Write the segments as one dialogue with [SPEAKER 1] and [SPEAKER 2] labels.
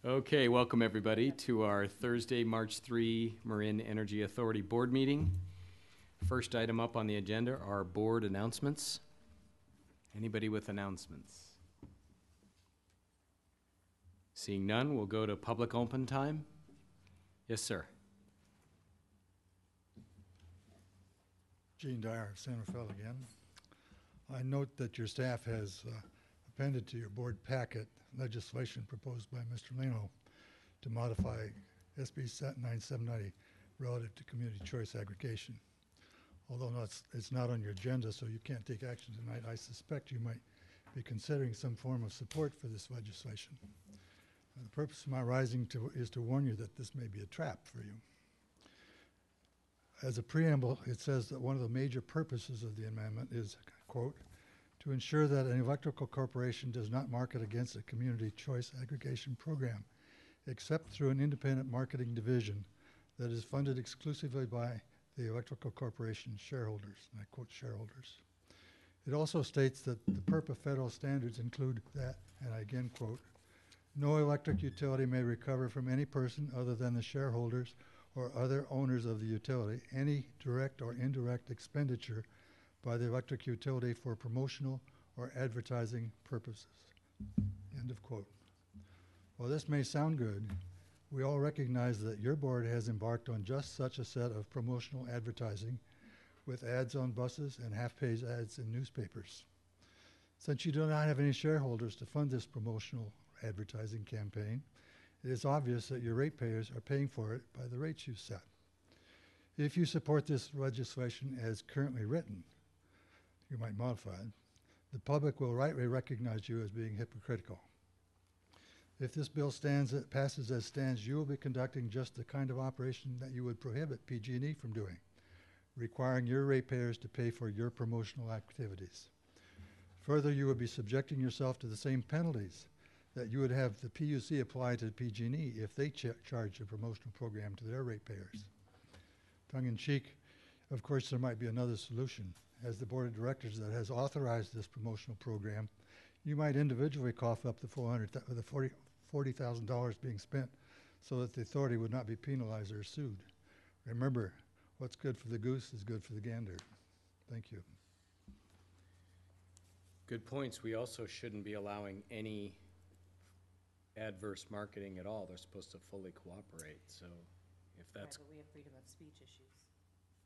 [SPEAKER 1] Okay, welcome everybody to our Thursday, March 3 Marin Energy Authority Board meeting. First item up on the agenda are board announcements. Anybody with announcements? Seeing none, we'll go to public open time. Yes, sir.
[SPEAKER 2] Gene Dyer of Santa Fe again. I note that your staff has appended to your board packet legislation proposed by Mr. Leno to modify SB 9790 relative to community choice aggregation. Although it's not on your agenda, so you can't take action tonight, I suspect you might be considering some form of support for this legislation. The purpose of my rising is to warn you that this may be a trap for you. As a preamble, it says that one of the major purposes of the amendment is, quote, to ensure that an electrical corporation does not market against a community choice aggregation program, except through an independent marketing division that is funded exclusively by the electrical corporation shareholders, and I quote shareholders. It also states that the PURPA federal standards include that, and I again quote, no electric utility may recover from any person other than the shareholders or other owners of the utility any direct or indirect expenditure by the electric utility for promotional or advertising purposes. End of quote. While this may sound good, we all recognize that your board has embarked on just such a set of promotional advertising with ads on buses and half-page ads in newspapers. Since you do not have any shareholders to fund this promotional advertising campaign, it is obvious that your ratepayers are paying for it by the rates you set. If you support this legislation as currently written, you might modify it, the public will rightly recognize you as being hypocritical. If this bill passes as stands, you will be conducting just the kind of operation that you would prohibit PG&E from doing, requiring your ratepayers to pay for your promotional activities. Further, you would be subjecting yourself to the same penalties that you would have the PUC apply to PG&E if they charge a promotional program to their ratepayers. Tongue in cheek, of course, there might be another solution. As the board of directors that has authorized this promotional program, you might individually cough up the $40,000 being spent so that the authority would not be penalized or sued. Remember, what's good for the goose is good for the gander. Thank you.
[SPEAKER 1] Good points. We also shouldn't be allowing any adverse marketing at all. They're supposed to fully cooperate. So if that's...
[SPEAKER 3] Right, but we have freedom of speech issues.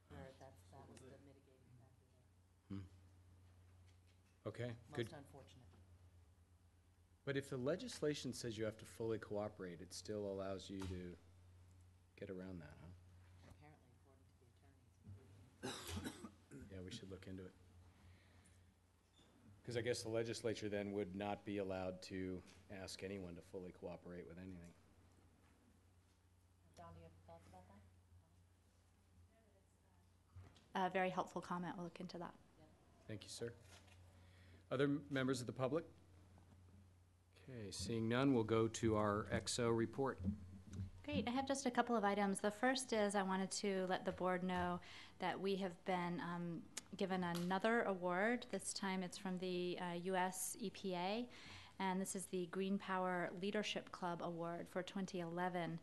[SPEAKER 3] Where that was the mitigating factor there.
[SPEAKER 1] Okay,
[SPEAKER 3] Most
[SPEAKER 1] good.
[SPEAKER 3] unfortunate.
[SPEAKER 1] But if the legislation says you have to fully cooperate, it still allows you to get around that, huh?
[SPEAKER 3] Apparently, according to the attorneys.
[SPEAKER 1] Yeah, we should look into it. Because I guess the legislature then would not be allowed to ask anyone to fully cooperate with anything.
[SPEAKER 3] Don, do you have thoughts about that?
[SPEAKER 4] Very helpful comment. We'll look into that.
[SPEAKER 1] Thank you, sir. Other members of the public? Okay, seeing none, we'll go to our XO report.
[SPEAKER 4] Great. I have just a couple of items. The first is I wanted to let the board know that we have been given another award. This time it's from the U.S. EPA, and this is the Green Power Leadership Club Award for 2011.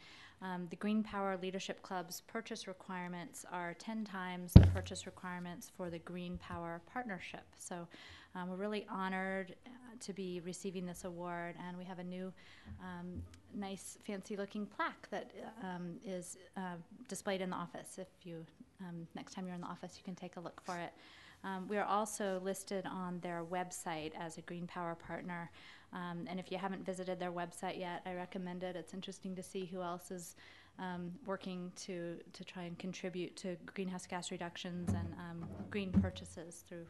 [SPEAKER 4] The Green Power Leadership Club's purchase requirements are 10 times the purchase requirements for the Green Power Partnership. So we're really honored to be receiving this award, and we have a new nice fancy looking plaque that is displayed in the office. If you next time you're in the office, you can take a look for it. We are also listed on their website as a Green Power partner, and if you haven't visited their website yet, I recommend it. It's interesting to see who else is working to try and contribute to greenhouse gas reductions and green purchases through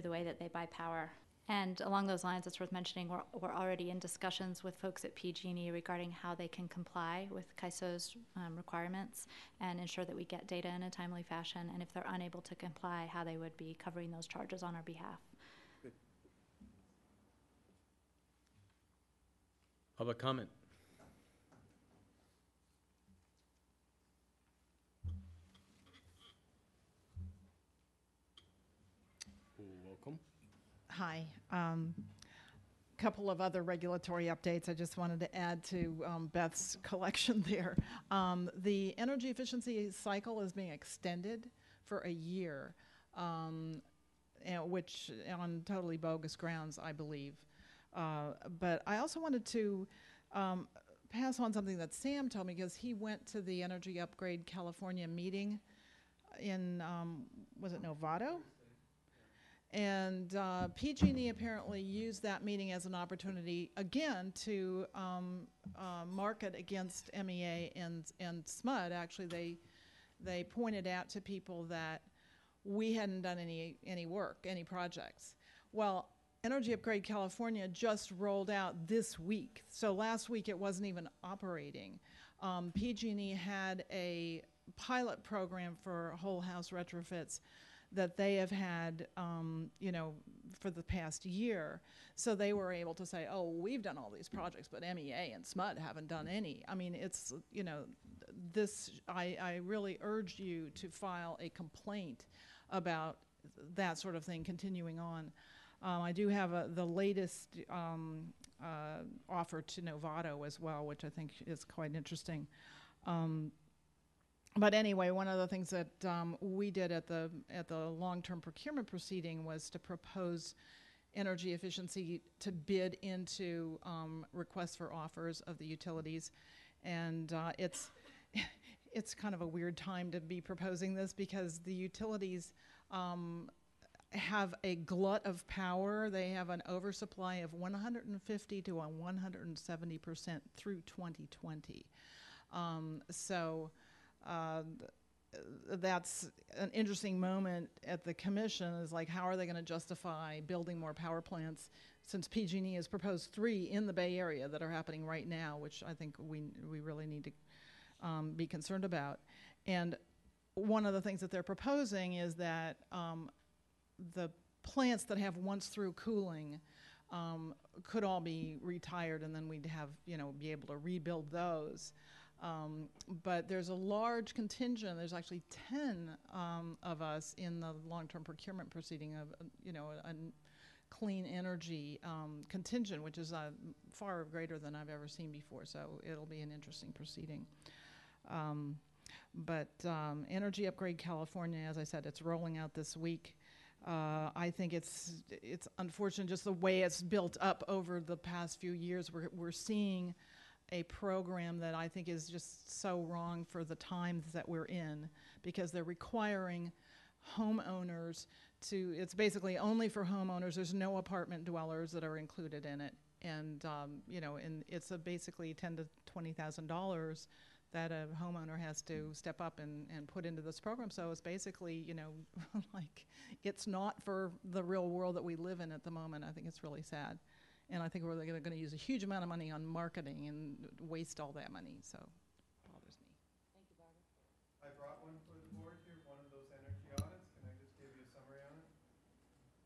[SPEAKER 4] the way that they buy power. And along those lines, it's worth mentioning we're already in discussions with folks at PG&E regarding how they can comply with CAISO's requirements and ensure that we get data in a timely fashion, and if they're unable to comply, how they would be covering those charges on our behalf.
[SPEAKER 1] Good. Public comment. Welcome.
[SPEAKER 5] Hi. couple of other regulatory updates I just wanted to add to Beth's collection there. The energy efficiency cycle is being extended for a year, which on totally bogus grounds, I believe. But I also wanted to pass on something that Sam told me, because he went to the Energy Upgrade California meeting in, was it Novato? And PG&E apparently used that meeting as an opportunity, again, to market against MEA and SMUD. Actually, they pointed out to people that we hadn't done any work, any projects. Well, Energy Upgrade California just rolled out this week. So last week it wasn't even operating. PG&E had a pilot program for whole house retrofits that they have had, for the past year. So they were able to say, oh, we've done all these projects, but MEA and SMUD haven't done any. I mean, it's, I really urge you to file a complaint about that sort of thing continuing on. I do have the latest offer to Novato as well, which I think is quite interesting. But anyway, one of the things that we did at the long-term procurement proceeding was to propose energy efficiency to bid into requests for offers of the utilities, and it's kind of a weird time to be proposing this, because the utilities have a glut of power. They have an oversupply of 150 to 170% through 2020. That's an interesting moment at the commission, is like, how are they going to justify building more power plants, since PG&E has proposed 3 in the Bay Area that are happening right now, which I think we really need to be concerned about. And one of the things that they're proposing is that the plants that have once-through cooling could all be retired, and then we'd have, be able to rebuild those. But there's a large contingent. There's actually 10 of us in the long-term procurement proceeding of, a clean energy contingent, which is far greater than I've ever seen before. So it'll be an interesting proceeding. But Energy Upgrade California, as I said, it's rolling out this week. I think it's unfortunate just the way it's built up over the past few years. We're seeing a program that I think is just so wrong for the times that we're in, because they're requiring homeowners to, it's basically only for homeowners. There's no apartment dwellers that are included in it. And, and it's basically $10,000 to $20,000 that a homeowner has to step up and put into this program. So it's basically, like, it's not for the real world that we live in at the moment. I think it's really sad. And I think we're going to use a huge amount of money on marketing and waste all that money. So it bothers me.
[SPEAKER 3] Thank you, Barbara.
[SPEAKER 6] I brought one for the board here, one of those energy audits. Can I just give you a summary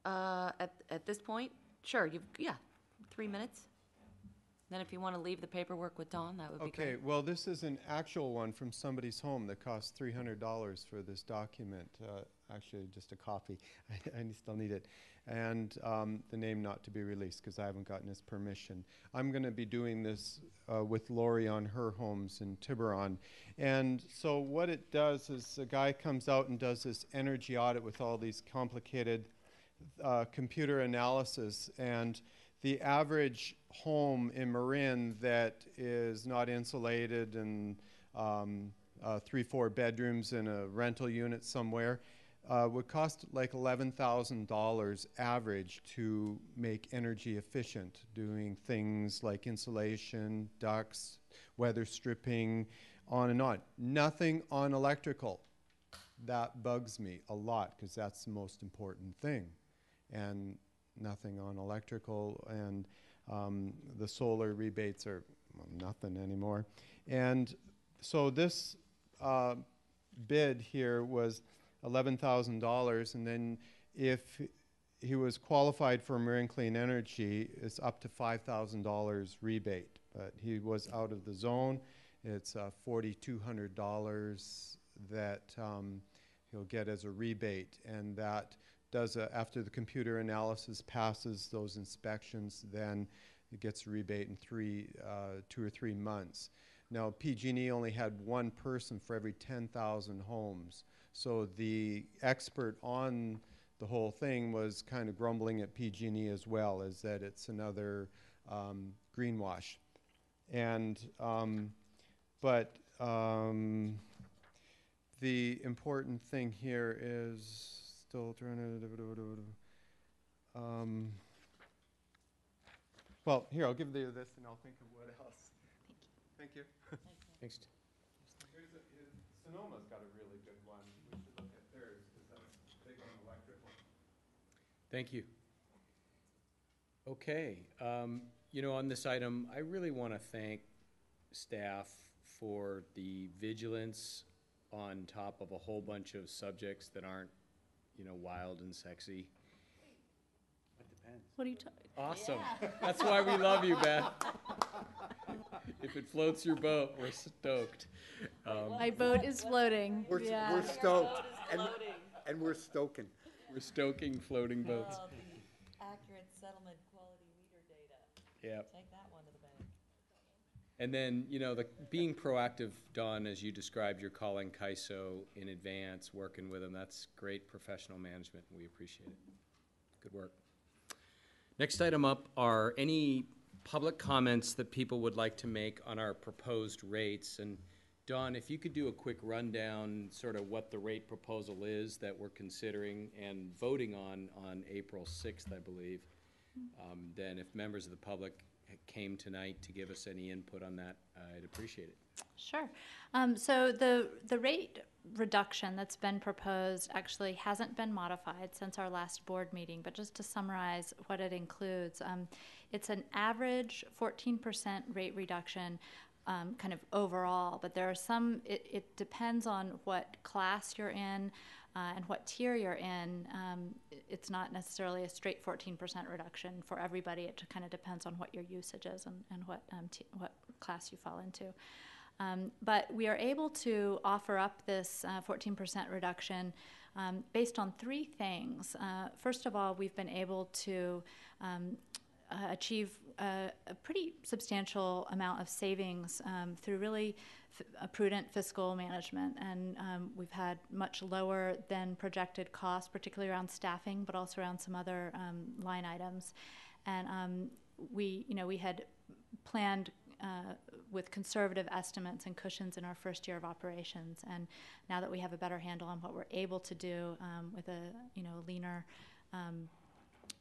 [SPEAKER 6] on it?
[SPEAKER 3] At this point, sure, 3 minutes. Then if you want to leave the paperwork with Dawn, that would be great.
[SPEAKER 6] Okay, well, this is an actual one from somebody's home that cost $300 for this document. Actually, just a copy. I still need it. And the name not to be released, because I haven't gotten his permission. I'm going to be doing this with Lori on her homes in Tiburon. And so what it does is a guy comes out and does this energy audit with all these complicated computer analysis. And the average home in Marin that is not insulated and 3-4 bedrooms in a rental unit somewhere would cost like $11,000 average to make energy efficient, doing things like insulation, ducts, weather stripping, on and on. Nothing on electrical. That bugs me a lot, because that's the most important thing. And nothing on electrical, and the solar rebates are nothing anymore. And so this bid here was $11,000, and then if he was qualified for Marin Clean Energy, it's up to $5,000 rebate. But he was out of the zone. It's $4,200 that he'll get as a rebate, and that after the computer analysis passes those inspections, then it gets a rebate in 2 or 3 months. Now, PG&E only had one person for every 10,000 homes. So the expert on the whole thing was kind of grumbling at PG&E as well, as that it's another greenwash. And, the important thing here is still trying to, well, here, I'll give you this and I'll think of what else. Thank you.
[SPEAKER 1] Thanks.
[SPEAKER 6] Sonoma's got a really good one. We should look at theirs because that's big on electrical.
[SPEAKER 1] Thank you. Okay, you know, on this item, I really want to thank staff for the vigilance on top of a whole bunch of subjects that aren't, you know, wild and sexy.
[SPEAKER 3] What are you talking?
[SPEAKER 1] Awesome. That's why we love you, Beth. If it floats your boat, we're stoked.
[SPEAKER 7] My boat is floating.
[SPEAKER 8] We're stoked, and we're stoking.
[SPEAKER 1] We're stoking floating boats.
[SPEAKER 9] Oh, the accurate settlement quality meter data.
[SPEAKER 1] Yep.
[SPEAKER 9] Take that one to the bank.
[SPEAKER 1] And then, you know, being proactive, Dawn, as you described, you're calling CAISO in advance, working with them. That's great professional management. We appreciate it. Good work. Next item up are any public comments that people would like to make on our proposed rates. And Dawn, if you could do a quick rundown, sort of what the rate proposal is that we're considering and voting on April 6th, I believe. Then if members of the public came tonight to give us any input on that, I'd appreciate it.
[SPEAKER 4] Sure. So the rate reduction that's been proposed actually hasn't been modified since our last board meeting, but just to summarize what it includes, it's an average 14% rate reduction kind of overall, but there are some, it depends on what class you're in and what tier you're in. It's not necessarily a straight 14% reduction for everybody. It kind of depends on what your usage is and what class you fall into. But we are able to offer up this 14% reduction based on 3 things. First of all, we've been able to achieve a pretty substantial amount of savings through really a prudent fiscal management, and we've had much lower than projected costs, particularly around staffing, but also around some other line items. And we had planned with conservative estimates and cushions in our first year of operations, and now that we have a better handle on what we're able to do with a leaner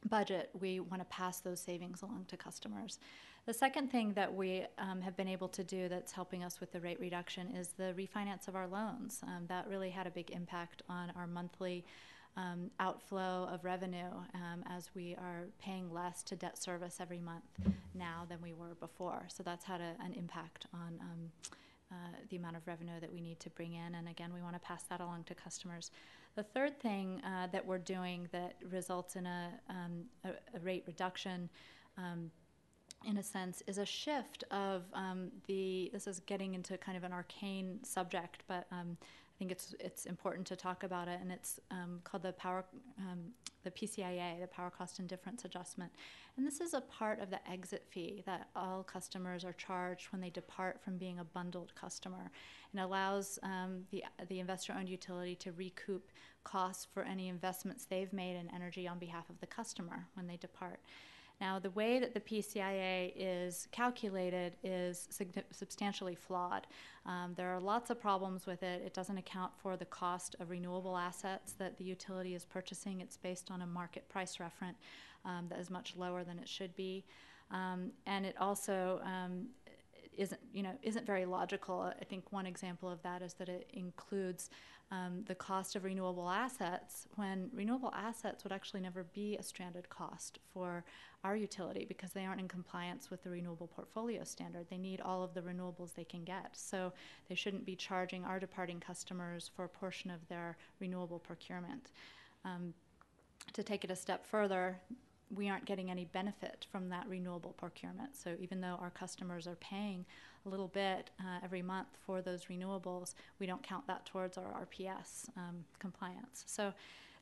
[SPEAKER 4] budget, we want to pass those savings along to customers. The second thing that we have been able to do that's helping us with the rate reduction is the refinance of our loans. That really had a big impact on our monthly outflow of revenue as we are paying less to debt service every month now than we were before. So that's had an impact on the amount of revenue that we need to bring in. And again, we want to pass that along to customers. The third thing that we're doing that results in a rate reduction in a sense, is a shift of this is getting into kind of an arcane subject, but I think it's important to talk about it, and it's called the PCIA, the Power Cost Indifference Adjustment. And this is a part of the exit fee that all customers are charged when they depart from being a bundled customer, and allows the investor-owned utility to recoup costs for any investments they've made in energy on behalf of the customer when they depart. Now, the way that the PCIA is calculated is substantially flawed. There are lots of problems with it. It doesn't account for the cost of renewable assets that the utility is purchasing. It's based on a market price reference that is much lower than it should be. And it also isn't very logical. I think one example of that is that it includes the cost of renewable assets, when renewable assets would actually never be a stranded cost for our utility because they aren't in compliance with the renewable portfolio standard. They need all of the renewables they can get. So they shouldn't be charging our departing customers for a portion of their renewable procurement. To take it a step further, we aren't getting any benefit from that renewable procurement. So even though our customers are paying a little bit every month for those renewables, we don't count that towards our RPS compliance. So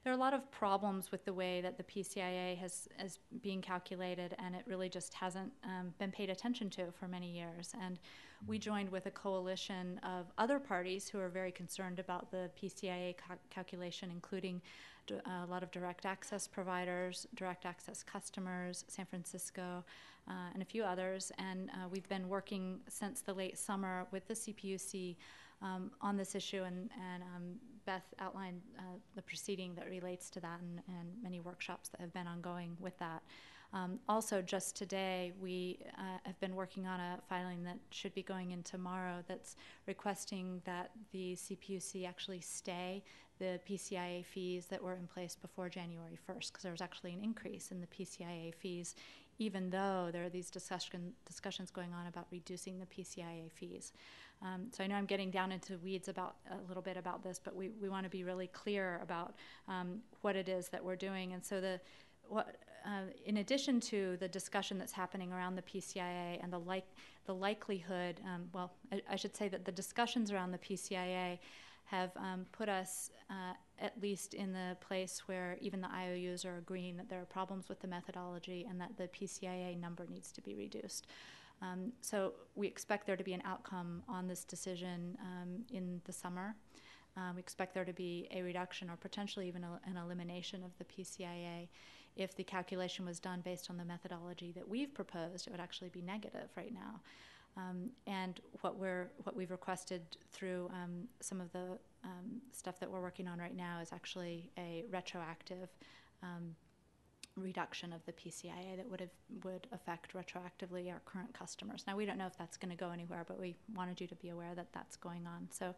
[SPEAKER 4] there are a lot of problems with the way that the PCIA is being calculated, and it really just hasn't been paid attention to for many years. And we joined with a coalition of other parties who are very concerned about the PCIA calculation, including a lot of direct access providers, direct access customers, San Francisco, and a few others. And we've been working since the late summer with the CPUC on this issue, and Beth outlined the proceeding that relates to that, and many workshops that have been ongoing with that. Also, just today, we have been working on a filing that should be going in tomorrow that's requesting that the CPUC actually stay the PCIA fees that were in place before January 1st, because there was actually an increase in the PCIA fees, even though there are these discussions going on about reducing the PCIA fees. So I know I'm getting down into weeds about a little bit about this, but we want to be really clear about what it is that we're doing. And so in addition to the discussion that's happening around the PCIA and the likelihood, I should say that the discussions around the PCIA have put us at least in the place where even the IOUs are agreeing that there are problems with the methodology and that the PCIA number needs to be reduced. So we expect there to be an outcome on this decision in the summer. We expect there to be a reduction or potentially even an elimination of the PCIA. If the calculation was done based on the methodology that we've proposed, it would actually be negative right now. And what we've requested through some of the stuff that we're working on right now is actually a retroactive reduction of the PCIA that would affect retroactively our current customers. Now, we don't know if that's going to go anywhere, but we wanted you to be aware that that's going on. So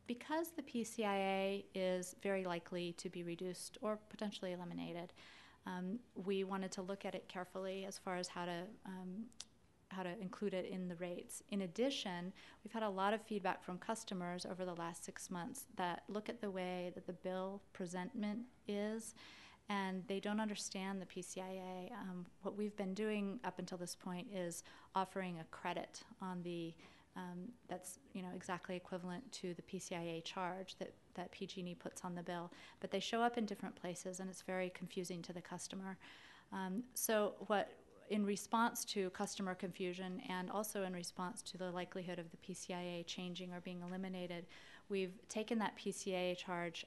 [SPEAKER 4] because the PCIA is very likely to be reduced or potentially eliminated, we wanted to look at it carefully as far as how to include it in the rates. In addition, we've had a lot of feedback from customers over the last 6 months that look at the way that the bill presentment is, and they don't understand the PCIA. What we've been doing up until this point is offering a credit on the that's exactly equivalent to the PCIA charge that PG&E puts on the bill, but they show up in different places, and it's very confusing to the customer. In response to customer confusion and also in response to the likelihood of the PCIA changing or being eliminated, we've taken that PCIA charge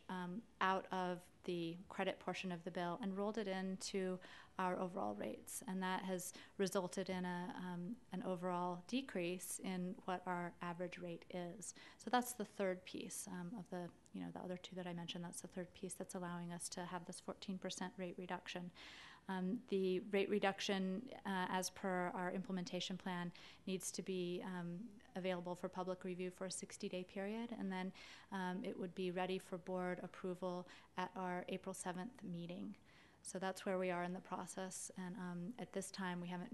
[SPEAKER 4] out of the credit portion of the bill and rolled it into our overall rates, and that has resulted in an overall decrease in what our average rate is. So that's the third piece of the other two that I mentioned. That's the third piece that's allowing us to have this 14% rate reduction. The rate reduction, as per our implementation plan, needs to be available for public review for a 60-day period, and then it would be ready for board approval at our April 7th meeting. So that's where we are in the process, and at this time we haven't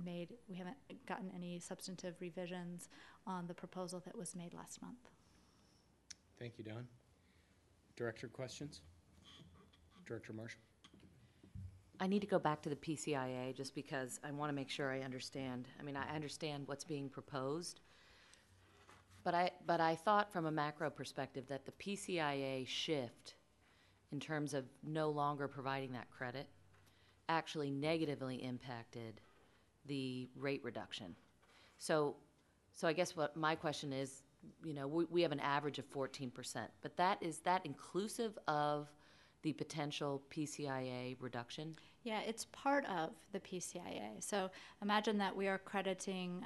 [SPEAKER 4] gotten any substantive revisions on the proposal that was made last month.
[SPEAKER 1] Thank you, Don. Director, questions? Director Marshall?
[SPEAKER 3] I need to go back to the PCIA just because I want to make sure I understand. I mean, I understand what's being proposed, but I thought from a macro perspective that the PCIA shift in terms of no longer providing that credit actually negatively impacted the rate reduction. So I guess what my question is, we have an average of 14%, but is that inclusive of the potential PCIA reduction?
[SPEAKER 4] Yeah, it's part of the PCIA. So imagine that we are crediting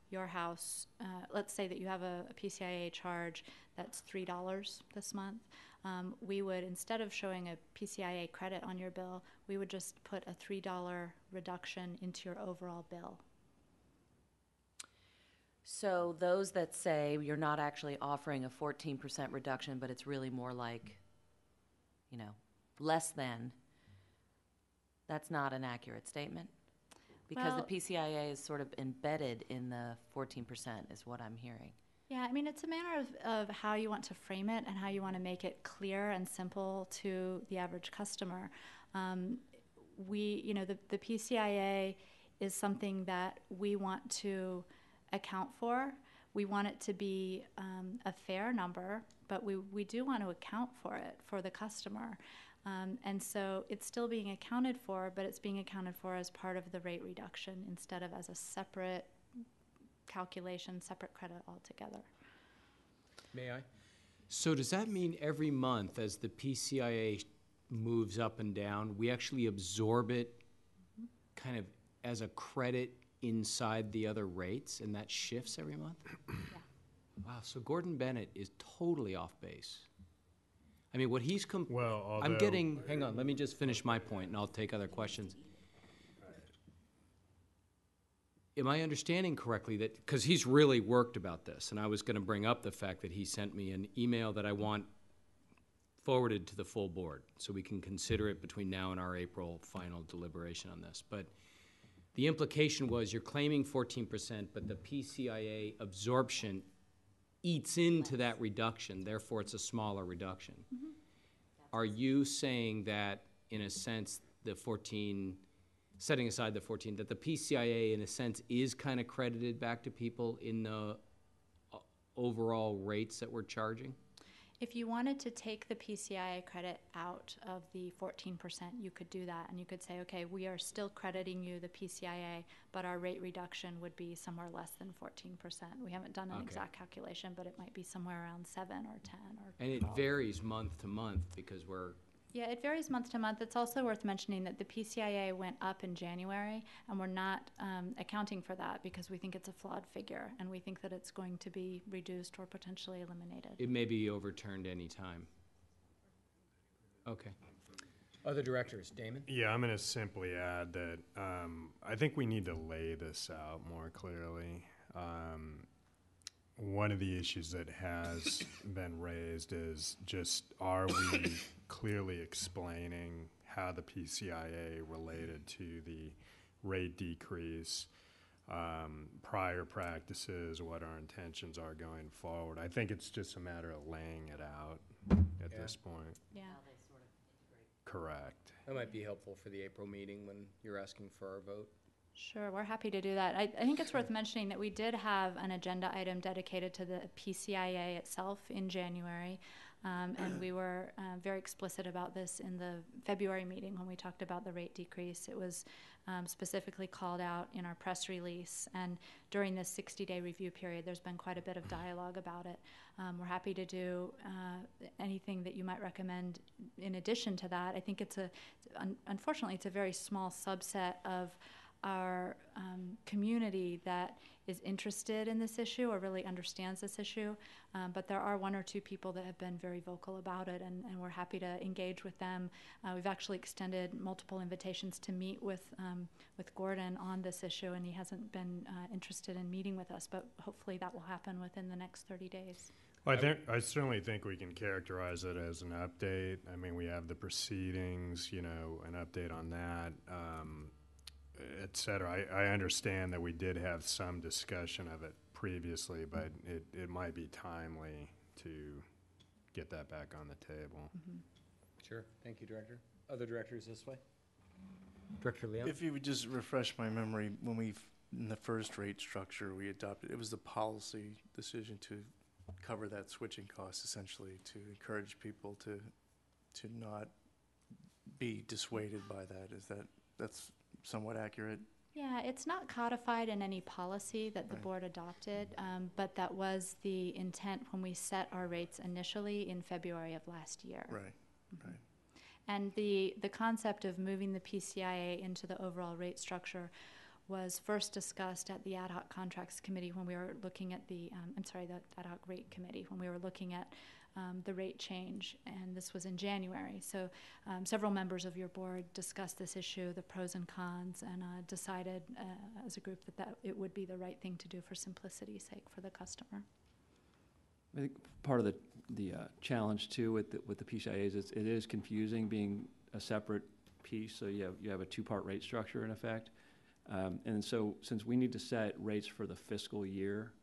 [SPEAKER 4] your house. Let's say that you have a PCIA charge that's $3 this month. We would, instead of showing a PCIA credit on your bill, we would just put a $3 reduction into your overall bill.
[SPEAKER 3] So those that say you're not actually offering a 14% reduction, but it's really more like, less than, that's not an accurate statement? Because the PCIA is sort of embedded in the 14% is what I'm hearing.
[SPEAKER 4] Yeah, I mean, it's a matter of how you want to frame it and how you want to make it clear and simple to the average customer. The PCIA is something that we want to account for We want it to be a fair number, but we do want to account for it for the customer. And so it's still being accounted for, but it's being accounted for as part of the rate reduction instead of as a separate calculation, separate credit altogether.
[SPEAKER 1] May I? So does that mean every month as the PCIA moves up and down, we actually absorb it kind of as a credit inside the other rates, and that shifts every month?
[SPEAKER 4] Yeah.
[SPEAKER 1] Wow, so Gordon Bennett is totally off base. I mean, what he's I'm getting, hang on, let me just finish my point and I'll take other questions. Am I understanding correctly that, because he's really worked about this, and I was going to bring up the fact that he sent me an email that I want forwarded to the full board so we can consider it between now and our April final deliberation on this. But the implication was you're claiming 14%, but the PCIA absorption eats into that reduction, therefore it's a smaller reduction.
[SPEAKER 4] Mm-hmm.
[SPEAKER 1] Are you saying that, in a sense, the 14, setting aside the 14, that the PCIA, in a sense, is kind of credited back to people in the overall rates that we're charging?
[SPEAKER 4] If you wanted to take the PCIA credit out of the 14%, you could do that, and you could say, okay, we are still crediting you the PCIA, but our rate reduction would be somewhere less than 14%. We haven't done an exact calculation, but it might be somewhere around 7 or 10 or 12.
[SPEAKER 1] And it varies month to month because we're...
[SPEAKER 4] Yeah, it varies month to month. It's also worth mentioning that the PCIA went up in January, and we're not accounting for that because we think it's a flawed figure, and we think that it's going to be reduced or potentially eliminated.
[SPEAKER 1] It may be overturned any time. Okay. Other directors, Damon?
[SPEAKER 10] Yeah, I'm going to simply add that I think we need to lay this out more clearly. One of the issues that has been raised is just, are we clearly explaining how the PCIA related to the rate decrease, prior practices, what our intentions are going forward? I think it's just a matter of laying it out at this point.
[SPEAKER 4] Yeah.
[SPEAKER 10] Correct.
[SPEAKER 1] That might be helpful for the April meeting when you're asking for our vote.
[SPEAKER 4] Sure, we're happy to do that. I think it's worth mentioning that we did have an agenda item dedicated to the PCIA itself in January, and we were very explicit about this in the February meeting when we talked about the rate decrease. It was specifically called out in our press release, and during this 60-day review period, there's been quite a bit of dialogue about it. We're happy to do anything that you might recommend in addition to that. I think unfortunately, it's a very small subset of our community that is interested in this issue or really understands this issue, but there are one or two people that have been very vocal about it, and we're happy to engage with them. We've actually extended multiple invitations to meet with Gordon on this issue, and he hasn't been interested in meeting with us, but hopefully that will happen within the next 30 days.
[SPEAKER 10] Well, I certainly think we can characterize it as an update. I mean, we have the proceedings, an update on that. Et cetera. I understand that we did have some discussion of it previously, but it might be timely to get that back on the table.
[SPEAKER 4] Mm-hmm.
[SPEAKER 1] Sure. Thank you, Director. Other directors this way? Director Leon?
[SPEAKER 11] If you would just refresh my memory, when in the first rate structure we adopted, it was the policy decision to cover that switching cost, essentially, to encourage people to not be dissuaded by that. That's somewhat accurate?
[SPEAKER 4] Yeah, it's not codified in any policy that the board adopted, but that was the intent when we set our rates initially in February of last year.
[SPEAKER 11] Right,
[SPEAKER 4] right. And the concept of moving the PCIA into the overall rate structure was first discussed at the Ad Hoc Contracts Committee when we were looking at the Ad Hoc Rate Committee when we were looking at the rate change, and this was in January. So several members of your board discussed this issue, the pros and cons, and decided as a group that it would be the right thing to do for simplicity's sake for the customer.
[SPEAKER 12] I think part of the challenge too with the PCIAs is it is confusing being a separate piece. So you have a two-part rate structure in effect, and so since we need to set rates for the fiscal year,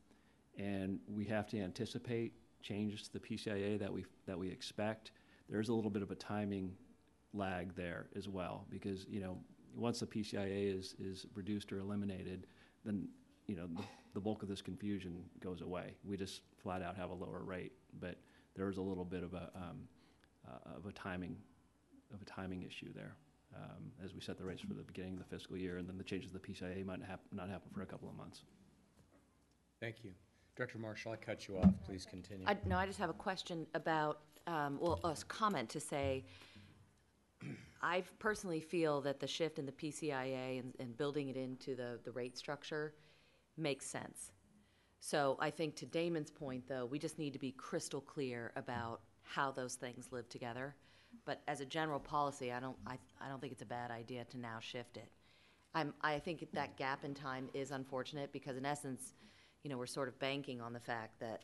[SPEAKER 12] and we have to anticipate changes to the PCIA that we expect, there's a little bit of a timing lag there as well, because once the PCIA is reduced or eliminated, then the the bulk of this confusion goes away. We just flat out have a lower rate, but there is a little bit of a timing issue there as we set the rates for the beginning of the fiscal year, and then the changes to the PCIA might not happen for a couple of months.
[SPEAKER 1] Thank you. Director Marshall, I cut you off. Please continue.
[SPEAKER 3] No, I just have a question about, a comment to say, I personally feel that the shift in the PCIA and building it into the rate structure makes sense. So I think to Damon's point, though, we just need to be crystal clear about how those things live together. But as a general policy, I don't think it's a bad idea to now shift it. I think that gap in time is unfortunate because in essence, we're sort of banking on the fact that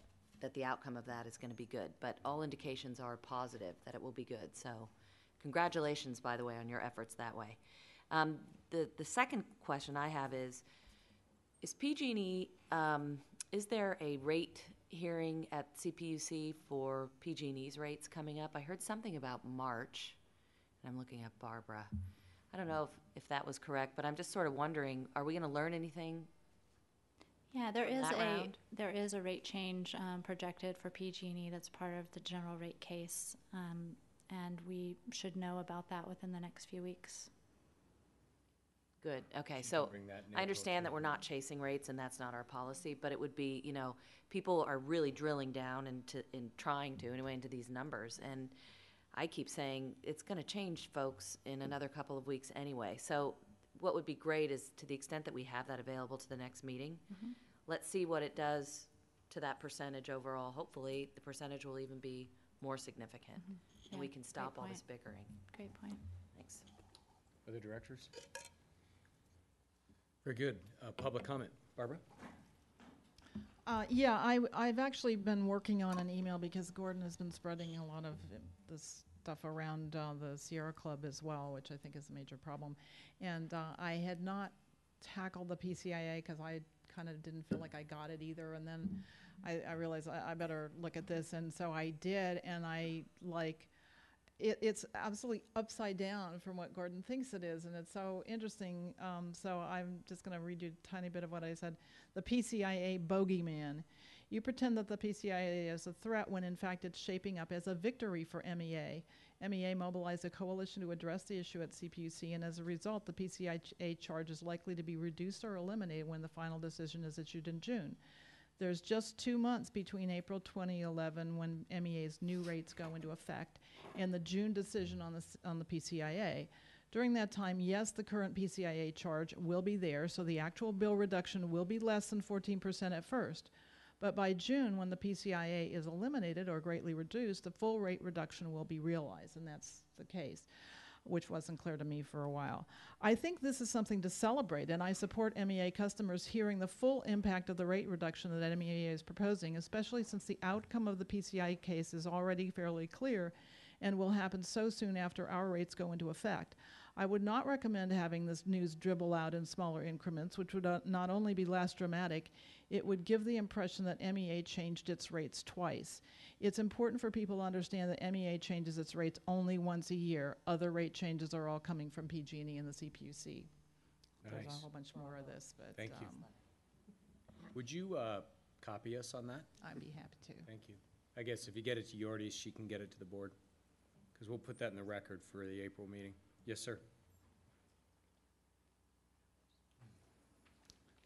[SPEAKER 3] the outcome of that is going to be good. But all indications are positive that it will be good. So congratulations, by the way, on your efforts that way. The second question I have is PG&E, is there a rate hearing at CPUC for PG&E's rates coming up? I heard something about March, and I'm looking at Barbara. I don't know if that was correct, but I'm just sort of wondering, are we going to learn anything?
[SPEAKER 4] Yeah, there is a rate change projected for PG&E that's part of the general rate case, and we should know about that within the next few weeks.
[SPEAKER 3] Good. Okay,
[SPEAKER 1] You
[SPEAKER 3] so
[SPEAKER 1] can bring that in
[SPEAKER 3] I understand that
[SPEAKER 1] April,
[SPEAKER 3] we're not chasing rates, and that's not our policy. But it would be, people are really drilling down into these numbers, and I keep saying it's going to change, folks, in another couple of weeks anyway. So what would be great is, to the extent that we have that available to the next meeting, let's see what it does to that percentage overall. Hopefully, the percentage will even be more significant, and we can stop all this bickering.
[SPEAKER 4] Great point.
[SPEAKER 3] Thanks.
[SPEAKER 1] Other directors? Very good. Public comment. Barbara?
[SPEAKER 5] Yeah, I've actually been working on an email because Gordon has been spreading a lot of this stuff around the Sierra Club as well, which I think is a major problem. And I had not tackled the PCIA because I kind of didn't feel like I got it either. And then I realized I better look at this. And so I did, and it's absolutely upside down from what Gordon thinks it is, and it's so interesting. So I'm just going to read you a tiny bit of what I said. The PCIA bogeyman. You pretend that the PCIA is a threat when in fact it's shaping up as a victory for MEA. MEA mobilized a coalition to address the issue at CPUC, and as a result, the PCIA charge is likely to be reduced or eliminated when the final decision is issued in June. There's just 2 months between April 2011, when MEA's new rates go into effect, and the June decision on the PCIA. During that time, yes, the current PCIA charge will be there, so the actual bill reduction will be less than 14% at first. But by June, when the PCIA is eliminated or greatly reduced, the full rate reduction will be realized, and that's the case, which wasn't clear to me for a while. I think this is something to celebrate, and I support MEA customers hearing the full impact of the rate reduction that MEA is proposing, especially since the outcome of the PCI case is already fairly clear and will happen so soon after our rates go into effect. I would not recommend having this news dribble out in smaller increments, which would not only be less dramatic, it would give the impression that MEA changed its rates twice. It's important for people to understand that MEA changes its rates only once a year. Other rate changes are all coming from PG&E and the CPUC.
[SPEAKER 1] Nice.
[SPEAKER 5] There's a whole bunch more of this, but
[SPEAKER 1] Thank you. Would you copy us on that?
[SPEAKER 5] I'd be happy to.
[SPEAKER 1] Thank you. I guess if you get it to Yordi, she can get it to the board, because we'll put that in the record for the April meeting. Yes, sir.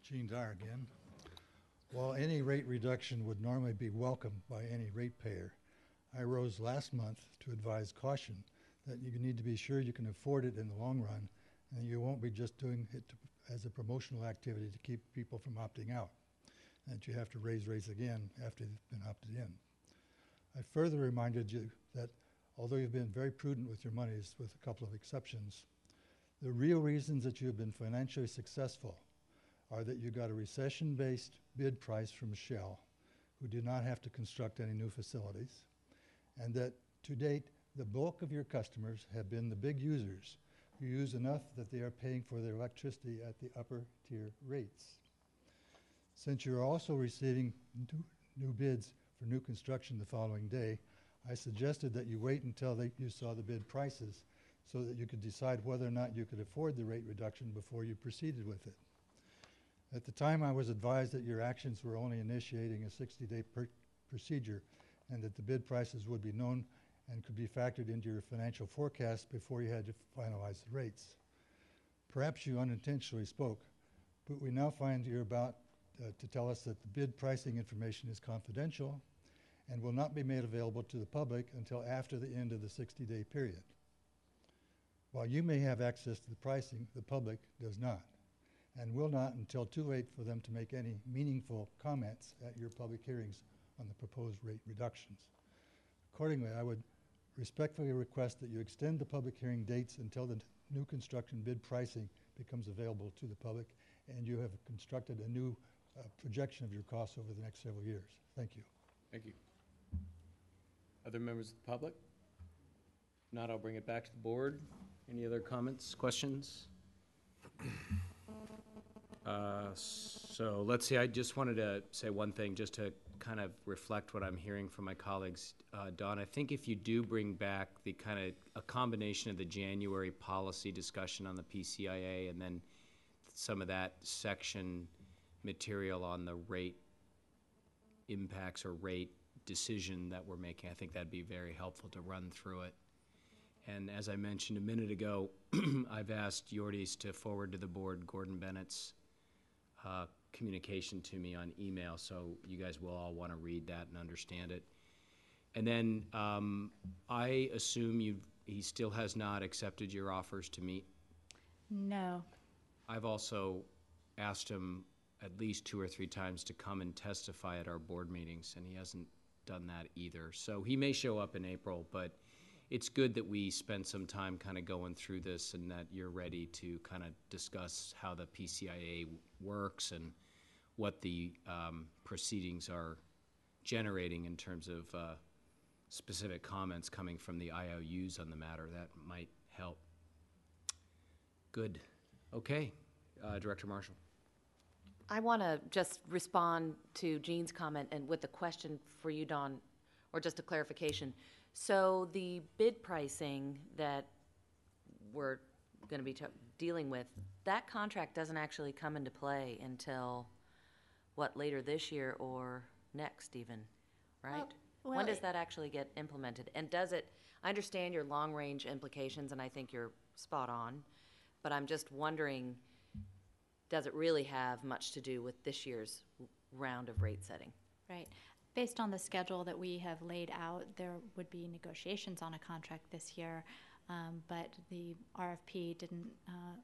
[SPEAKER 2] Gene Dyer again. While any rate reduction would normally be welcomed by any ratepayer, I rose last month to advise caution that you need to be sure you can afford it in the long run, and you won't be just doing it as a promotional activity to keep people from opting out, and that you have to raise rates again after they've been opted in. I further reminded you that although you've been very prudent with your monies, with a couple of exceptions, the real reasons that you have been financially successful are that you got a recession-based bid price from Shell, who do not have to construct any new facilities, and that to date, the bulk of your customers have been the big users who use enough that they are paying for their electricity at the upper tier rates. Since you're also receiving new bids for new construction the following day, I suggested that you wait until you saw the bid prices so that you could decide whether or not you could afford the rate reduction before you proceeded with it. At the time, I was advised that your actions were only initiating a 60-day procedure and that the bid prices would be known and could be factored into your financial forecast before you had to finalize the rates. Perhaps you unintentionally spoke, but we now find you're about to tell us that the bid pricing information is confidential and will not be made available to the public until after the end of the 60-day period. While you may have access to the pricing, the public does not, and will not until too late for them to make any meaningful comments at your public hearings on the proposed rate reductions. Accordingly, I would respectfully request that you extend the public hearing dates until the new construction bid pricing becomes available to the public and you have constructed a new projection of your costs over the next several years. Thank you.
[SPEAKER 1] Thank you. Other members of the public? If not, I'll bring it back to the board. Any other comments, questions? So let's see, I just wanted to say one thing just to kind of reflect what I'm hearing from my colleagues. Don, I think if you do bring back the kind of a combination of the January policy discussion on the PCIA and then some of that section material on the rate impacts or rate decision that we're making, I think that'd be very helpful to run through it. And as I mentioned a minute ago, I've asked Yordies to forward to the board Gordon Bennett's communication to me on email, so you guys will all want to read that and understand it. And then I assume he still has not accepted your offers to meet?
[SPEAKER 4] No.
[SPEAKER 1] I've also asked him at least 2 or 3 times to come and testify at our board meetings, and he hasn't done that either. So he may show up in April, but it's good that we spend some time kind of going through this and that you're ready to kind of discuss how the PCIA works and what the proceedings are generating in terms of specific comments coming from the IOUs on the matter. That might help. Good. Okay. Director Marshall.
[SPEAKER 3] I want to just respond to Jean's comment and with a question for you, Don, or just a clarification. So the bid pricing that we're going to be dealing with, that contract doesn't actually come into play until, what, later this year or next even, right?
[SPEAKER 4] Well,
[SPEAKER 3] when does that actually get implemented? And does it, I understand your long-range implications, and I think you're spot on, but I'm just wondering, does it really have much to do with this year's round of rate setting?
[SPEAKER 4] Right. Based on the schedule that we have laid out, there would be negotiations on a contract this year, but the RFP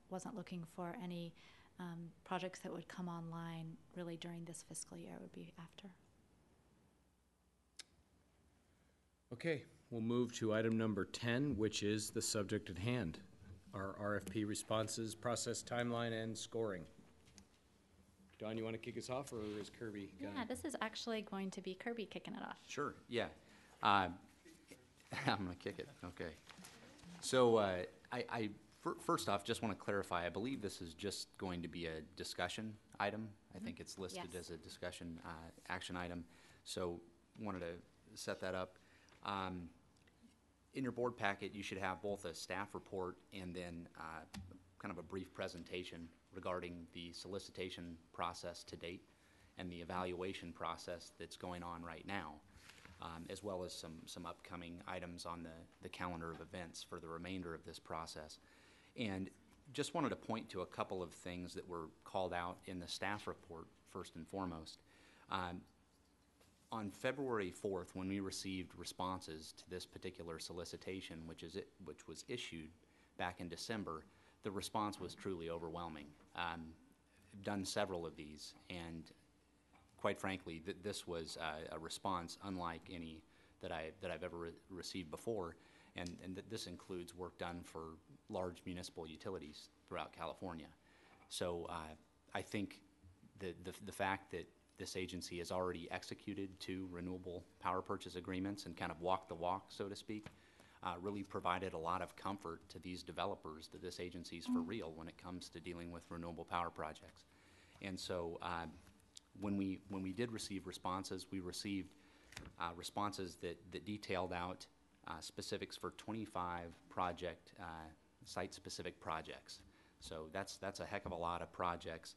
[SPEAKER 4] wasn't looking for any projects that would come online really during this fiscal year. It would be after.
[SPEAKER 1] Okay, we'll move to item number 10, which is the subject at hand, our RFP responses, process timeline, and scoring. Don, you want to kick us off, or is Kirby gonna?
[SPEAKER 4] Yeah, this is actually going to be Kirby kicking it off.
[SPEAKER 13] Sure, yeah. I'm going to kick it, okay. So first off, just want to clarify, I believe this is just going to be a discussion item. I think it's listed
[SPEAKER 4] Yes.
[SPEAKER 13] as a discussion action item. So wanted to set that up. In your board packet, you should have both a staff report and then kind of a brief presentation regarding the solicitation process to date and the evaluation process that's going on right now, as well as some upcoming items on the calendar of events for the remainder of this process. And just wanted to point to a couple of things that were called out in the staff report, first and foremost. On February 4th, when we received responses to this particular solicitation, which was issued back in December, the response was truly overwhelming. I've done several of these, and quite frankly, this was a response unlike any that I've ever received before, and this includes work done for large municipal utilities throughout California. So I think the fact that this agency has already executed 2 renewable power purchase agreements and kind of walked the walk, so to speak, really provided a lot of comfort to these developers that this agency is for real when it comes to dealing with renewable power projects. And so when we did receive responses, we received responses that detailed out specifics for 25 site-specific projects. So that's a heck of a lot of projects,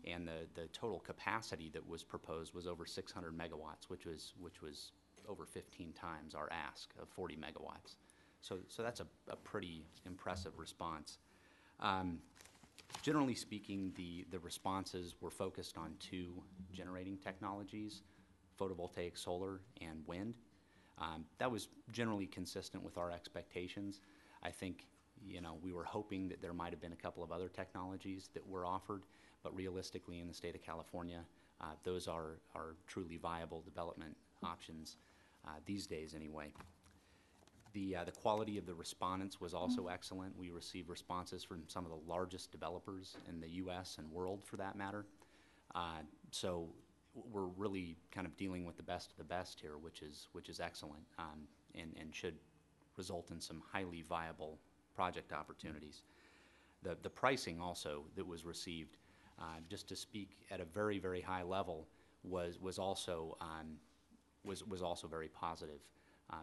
[SPEAKER 13] and the total capacity that was proposed was over 600 megawatts, which was over 15 times our ask of 40 megawatts. So that's a pretty impressive response. Generally speaking, the responses were focused on two generating technologies, photovoltaic solar and wind. That was generally consistent with our expectations. I think, we were hoping that there might have been a couple of other technologies that were offered, but realistically in the state of California, those are truly viable development options these days anyway. The quality of the respondents was also excellent. We received responses from some of the largest developers in the U.S. and world, for that matter. So we're really kind of dealing with the best of the best here, which is excellent, and should result in some highly viable project opportunities. The pricing also that was received, just to speak at a very, very high level, was also very positive.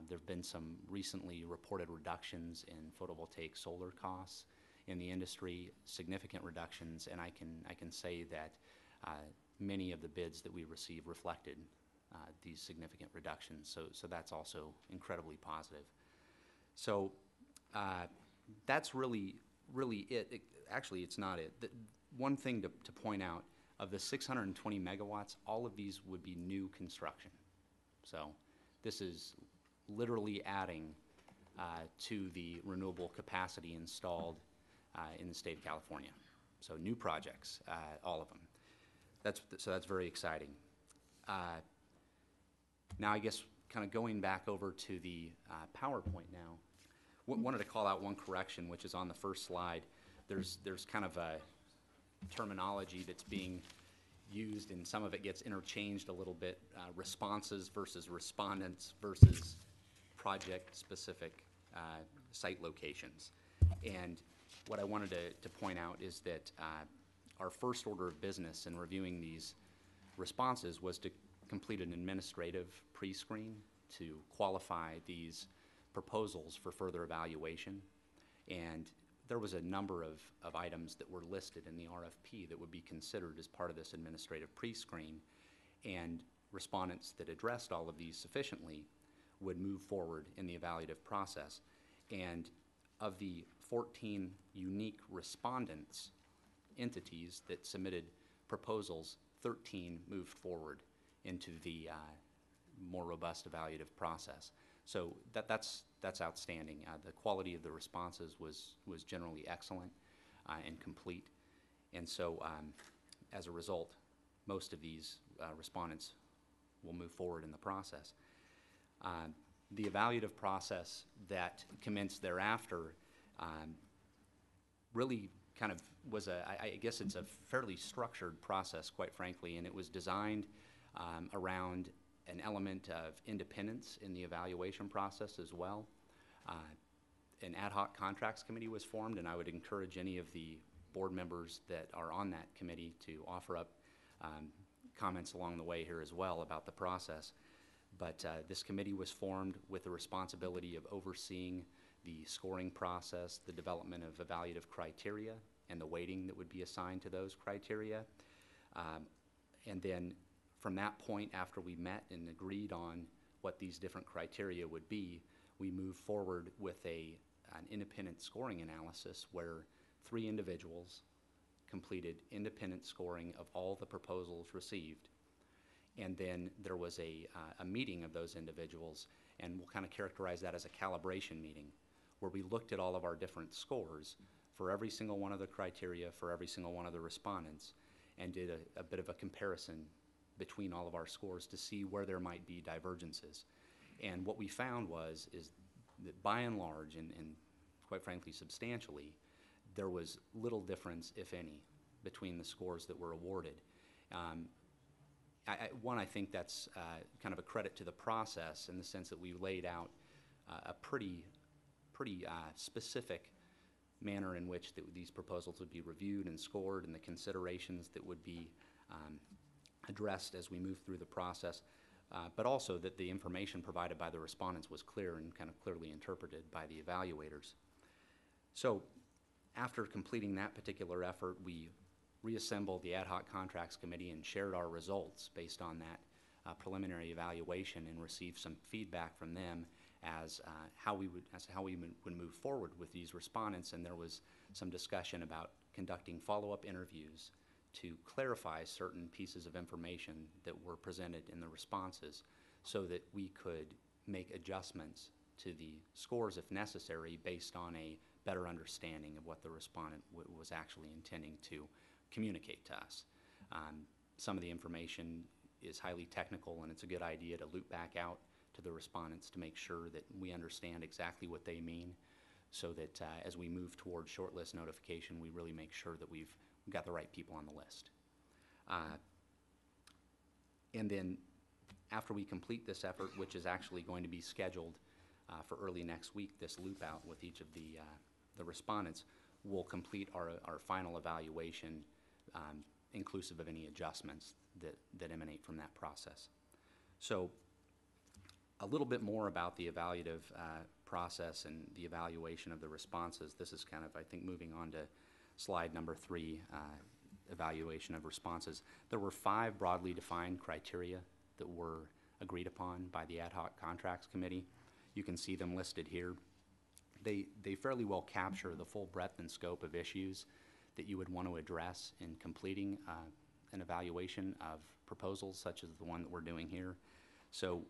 [SPEAKER 13] There have been some recently reported reductions in photovoltaic solar costs in the industry, significant reductions, and I can say that many of the bids that we received reflected these significant reductions. So that's also incredibly positive. So that's really it. Actually, it's not it. One thing to point out, of the 620 megawatts, all of these would be new construction. So this is literally adding to the renewable capacity installed in the state of California. So new projects, all of them. That's very exciting. Now I guess kind of going back over to the PowerPoint now, wanted to call out one correction, which is on the first slide. There's kind of a terminology that's being used, and some of it gets interchanged a little bit, responses versus respondents versus project-specific site locations. And what I wanted to point out is that our first order of business in reviewing these responses was to complete an administrative pre-screen to qualify these proposals for further evaluation. And there was a number of items that were listed in the RFP that would be considered as part of this administrative pre-screen, and respondents that addressed all of these sufficiently would move forward in the evaluative process. And of the 14 unique respondents, entities that submitted proposals, 13 moved forward into the more robust evaluative process. So that's outstanding. The quality of the responses was generally excellent and complete. And so as a result, most of these respondents will move forward in the process. The evaluative process that commenced thereafter really kind of was I guess it's a fairly structured process, quite frankly, and it was designed around an element of independence in the evaluation process as well. An ad hoc contracts committee was formed, and I would encourage any of the board members that are on that committee to offer up comments along the way here as well about the process. But this committee was formed with the responsibility of overseeing the scoring process, the development of evaluative criteria, and the weighting that would be assigned to those criteria. And then from that point, after we met and agreed on what these different criteria would be, we moved forward with an independent scoring analysis where 3 individuals completed independent scoring of all the proposals received. And then there was a meeting of those individuals, and we'll kind of characterize that as a calibration meeting, where we looked at all of our different scores for every single one of the criteria, for every single one of the respondents, and did a bit of a comparison between all of our scores to see where there might be divergences. And what we found is that by and large, and quite frankly substantially, there was little difference, if any, between the scores that were awarded. I think that's kind of a credit to the process in the sense that we laid out a pretty specific manner in which these proposals would be reviewed and scored, and the considerations that would be addressed as we move through the process, but also that the information provided by the respondents was clear and kind of clearly interpreted by the evaluators. So After completing that particular effort, we reassembled the Ad hoc Contracts Committee and shared our results based on that preliminary evaluation, and received some feedback from them as how we would move forward with these respondents. And there was some discussion about conducting follow-up interviews to clarify certain pieces of information that were presented in the responses, so that we could make adjustments to the scores if necessary based on a better understanding of what the respondent was actually intending to communicate to us. Some of the information is highly technical, and it's a good idea to loop back out to the respondents to make sure that we understand exactly what they mean, so that as we move toward shortlist notification, we really make sure that we've got the right people on the list. And then after we complete this effort, which is actually going to be scheduled for early next week, this loop out with each of the respondents, we'll complete our final evaluation, inclusive of any adjustments that emanate from that process. So a little bit more about the evaluative process and the evaluation of the responses. This is kind of, I think, moving on to slide number 3, evaluation of responses. There were 5 broadly defined criteria that were agreed upon by the Ad hoc Contracts Committee. You can see them listed here. They fairly well capture the full breadth and scope of issues that you would want to address in completing an evaluation of proposals such as the one that we're doing here. So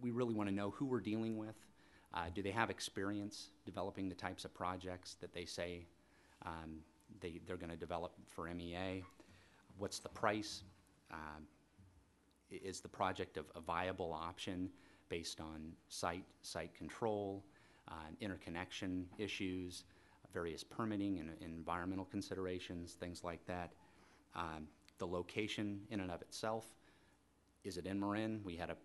[SPEAKER 13] we really want to know who we're dealing with. Do they have experience developing the types of projects that they say they're going to develop for MEA? What's the price? Is the project a viable option based on site control, interconnection issues, various permitting and environmental considerations, things like that? The location in and of itself, is it in Marin? We had a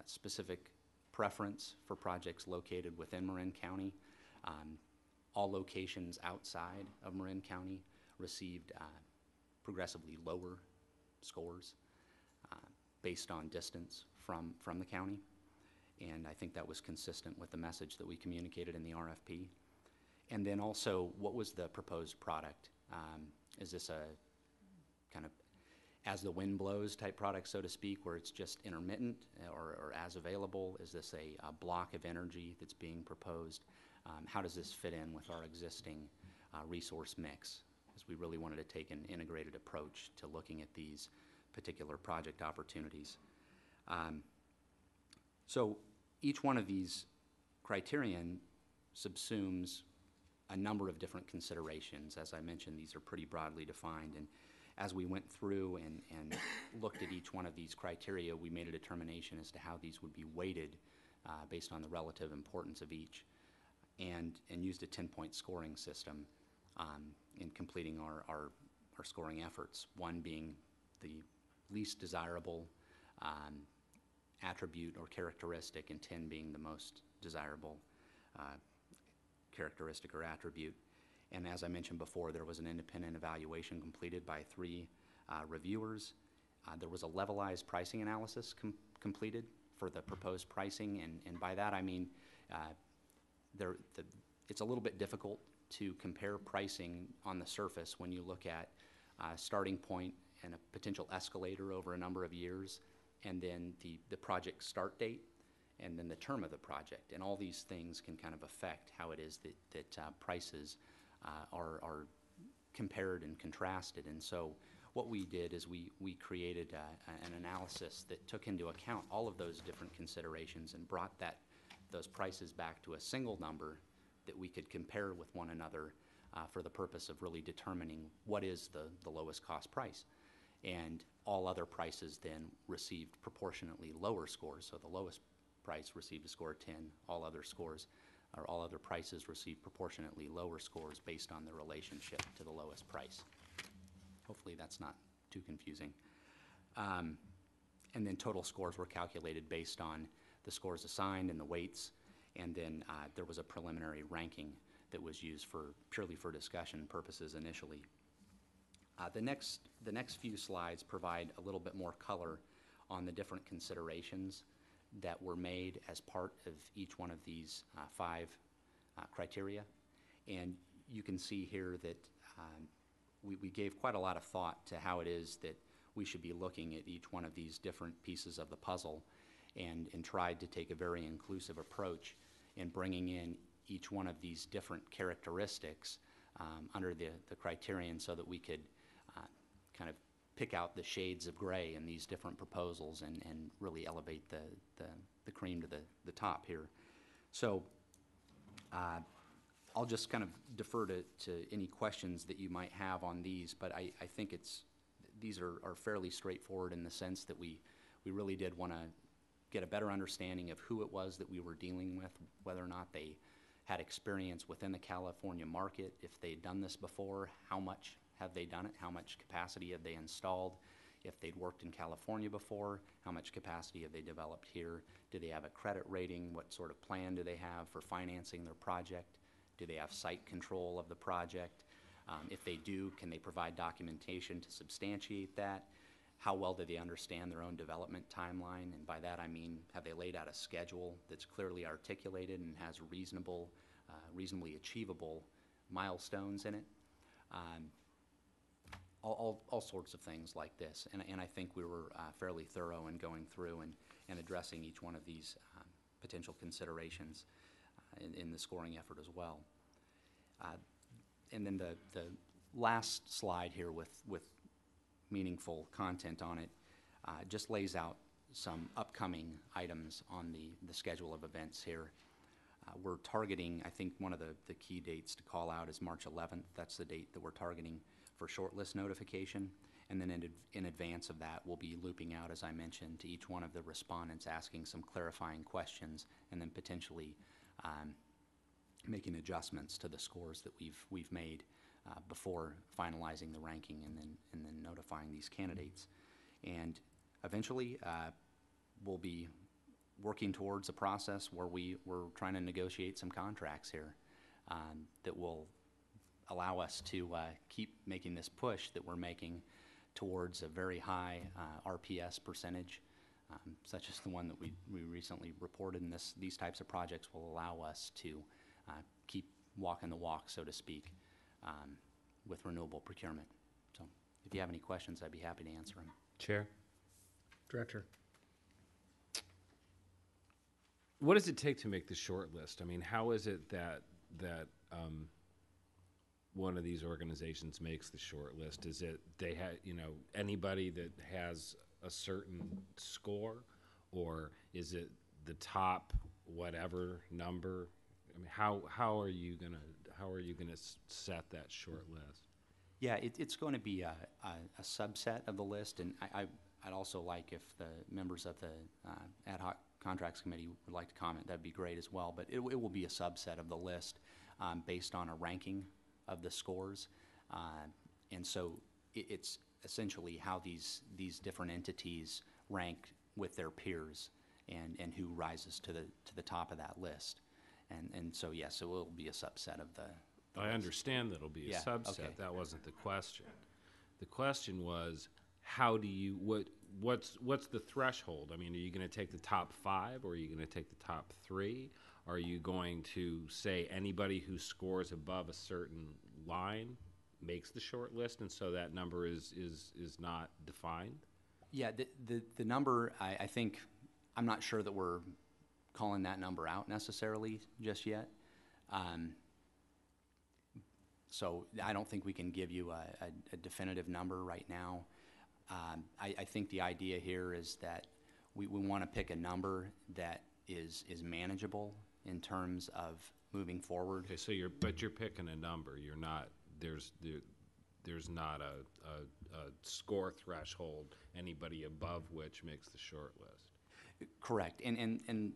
[SPEAKER 13] specific preference for projects located within Marin County. All locations outside of Marin County received progressively lower scores based on distance from the county. And I think that was consistent with the message that we communicated in the RFP. And then also, what was the proposed product? Is this a kind of as the wind blows type product, so to speak, where it's just intermittent or as available? Is this a block of energy that's being proposed? How does this fit in with our existing resource mix? Because we really wanted to take an integrated approach to looking at these particular project opportunities. So each one of these criterion subsumes a number of different considerations. As I mentioned, these are pretty broadly defined, and as we went through and looked at each one of these criteria, we made a determination as to how these would be weighted based on the relative importance of each, and used a 10-point scoring system in completing our scoring efforts, 1 being the least desirable attribute or characteristic, and 10 being the most desirable characteristic or attribute. And as I mentioned before, there was an independent evaluation completed by 3 reviewers. There was a levelized pricing analysis completed for the proposed pricing, and by that I mean it's a little bit difficult to compare pricing on the surface when you look at starting point and a potential escalator over a number of years, and then the project start date, and then the term of the project. And all these things can kind of affect how it is that prices are compared and contrasted. And so what we did is we created an analysis that took into account all of those different considerations and brought those prices back to a single number that we could compare with one another for the purpose of really determining what is the lowest cost price. And all other prices then received proportionately lower scores. So the lowest price received a score of 10, all other scores or all other prices received proportionately lower scores based on the relationship to the lowest price. Hopefully that's not too confusing. And then total scores were calculated based on the scores assigned and the weights, and then there was a preliminary ranking that was used purely for discussion purposes initially. The next few slides provide a little bit more color on the different considerations that were made as part of each one of these 5 criteria. And you can see here that we gave quite a lot of thought to how it is that we should be looking at each one of these different pieces of the puzzle, and tried to take a very inclusive approach in bringing in each one of these different characteristics under the criterion, so that we could kind of pick out the shades of gray in these different proposals and really elevate the cream to the top here. So I'll just kind of defer to any questions that you might have on these, but I think these are fairly straightforward in the sense that we really did want to get a better understanding of who it was that we were dealing with, whether or not they had experience within the California market, if they'd done this before, how much have they done it, how much capacity have they installed, if they'd worked in California before, how much capacity have they developed here, do they have a credit rating, what sort of plan do they have for financing their project, do they have site control of the project, if they do, can they provide documentation to substantiate that, how well do they understand their own development timeline, and by that I mean, have they laid out a schedule that's clearly articulated and has reasonably achievable milestones in it. All sorts of things like this, and I think we were fairly thorough in going through and addressing each one of these potential considerations in the scoring effort as well. And then the last slide here with meaningful content on it just lays out some upcoming items on the schedule of events here. We're targeting, I think one of the key dates to call out is March 11th. That's the date that we're targeting for shortlist notification. And then in advance of that, we'll be looping out, as I mentioned, to each one of the respondents, asking some clarifying questions, and then potentially making adjustments to the scores that we've made before finalizing the ranking and then notifying these candidates. And eventually, we'll be working towards a process where we're trying to negotiate some contracts here that will allow us to keep making this push that we're making towards a very high RPS percentage, such as the one that we recently reported. And these types of projects will allow us to keep walking the walk, so to speak, with renewable procurement. So if you have any questions, I'd be happy to answer them.
[SPEAKER 1] Chair.
[SPEAKER 8] Director.
[SPEAKER 14] What does it take to make the short list? I mean, how is it that one of these organizations makes the short list? Is it they have, anybody that has a certain score, or is it the top whatever number? I mean, how are you gonna set that short list?
[SPEAKER 13] Yeah, it's going to be a subset of the list, and I'd also like if the members of the ad hoc contracts committee would like to comment, that'd be great as well. But it will be a subset of the list based on a ranking of the scores, and so it's essentially how these different entities rank with their peers, and who rises to the top of that list, and so yes, it will be a subset of the.
[SPEAKER 14] I understand that it'll be a subset.
[SPEAKER 13] Okay.
[SPEAKER 14] That wasn't the question. The question was, how do you what's the threshold? I mean, are you going to take the top 5, or are you going to take the top 3? Are you going to say anybody who scores above a certain line makes the short list, and so that number is not defined?
[SPEAKER 13] Yeah, the number, I think, I'm not sure that we're calling that number out necessarily just yet. So I don't think we can give you a definitive number right now. I think the idea here is that we want to pick a number that is manageable in terms of moving forward.
[SPEAKER 14] Okay, so you're picking a number. You're not there's not a score threshold, anybody above which makes the short list.
[SPEAKER 13] Correct, and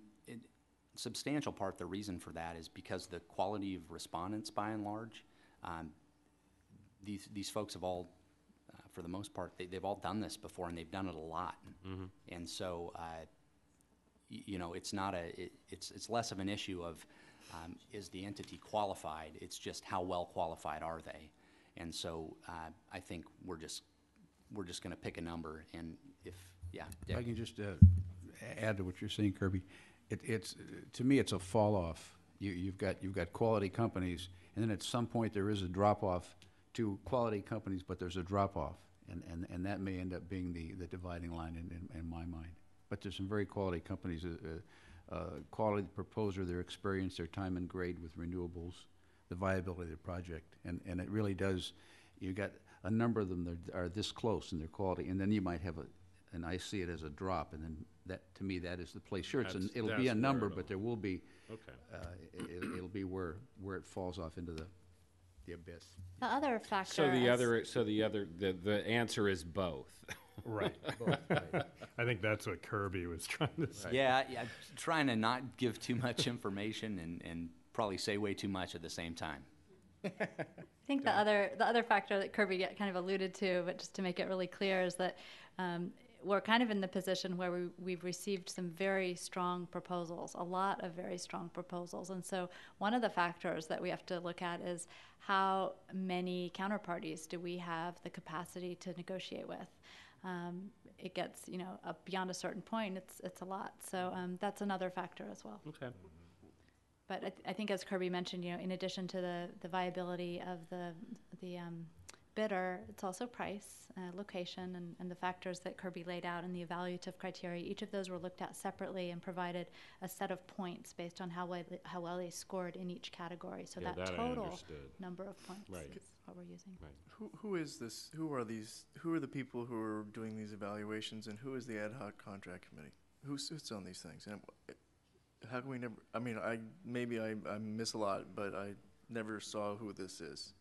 [SPEAKER 13] substantial part, the reason for that is because the quality of respondents, by and large, these folks have all, for the most part, they've all done this before, and they've done it a lot.
[SPEAKER 14] Mm-hmm.
[SPEAKER 13] And so, it's not it's less of an issue of is the entity qualified. It's just how well qualified are they. And so, I think we're just going to pick a number, and if
[SPEAKER 15] I can just add to what you're saying, Kirby. It's to me, it's a fall off. You've got quality companies, And then at some point, there is a drop-off to quality companies, but there's a drop-off. And that may end up being the dividing line in my mind. But there's some very quality companies, quality proposer, their experience, their time and grade with renewables, the viability of the project. And it really does, you got a number of them that are this close in their quality, and then you might have and I see it as a drop, and then that, to me, that is the place. Sure, it'll be a number, but there will be, it'll be where it falls off into the abyss.
[SPEAKER 4] The other factor.
[SPEAKER 14] The answer is both.
[SPEAKER 10] Right.
[SPEAKER 15] Both, right.
[SPEAKER 10] I think that's what Kirby was trying to say.
[SPEAKER 13] Yeah, trying to not give too much information and probably say way too much at the same time.
[SPEAKER 4] I think the other factor that Kirby kind of alluded to, but just to make it really clear, is that we're kind of in the position where we've received some very strong proposals, a lot of very strong proposals. And so one of the factors that we have to look at is how many counterparties do we have the capacity to negotiate with. It gets, beyond a certain point, it's a lot. So that's another factor as well.
[SPEAKER 14] Okay.
[SPEAKER 4] But I think, as Kirby mentioned, in addition to the viability of the bidder, it's also price, location, and the factors that Kirby laid out in the evaluative criteria. Each of those were looked at separately and provided a set of points based on how well they scored in each category. So that total number of points is what we're using.
[SPEAKER 11] Right. Who is this? Who are these? Who are the people who are doing these evaluations, and who is the ad hoc contract committee? Who sits on these things? And how can we never? I mean, I miss a lot, but I never saw who this is.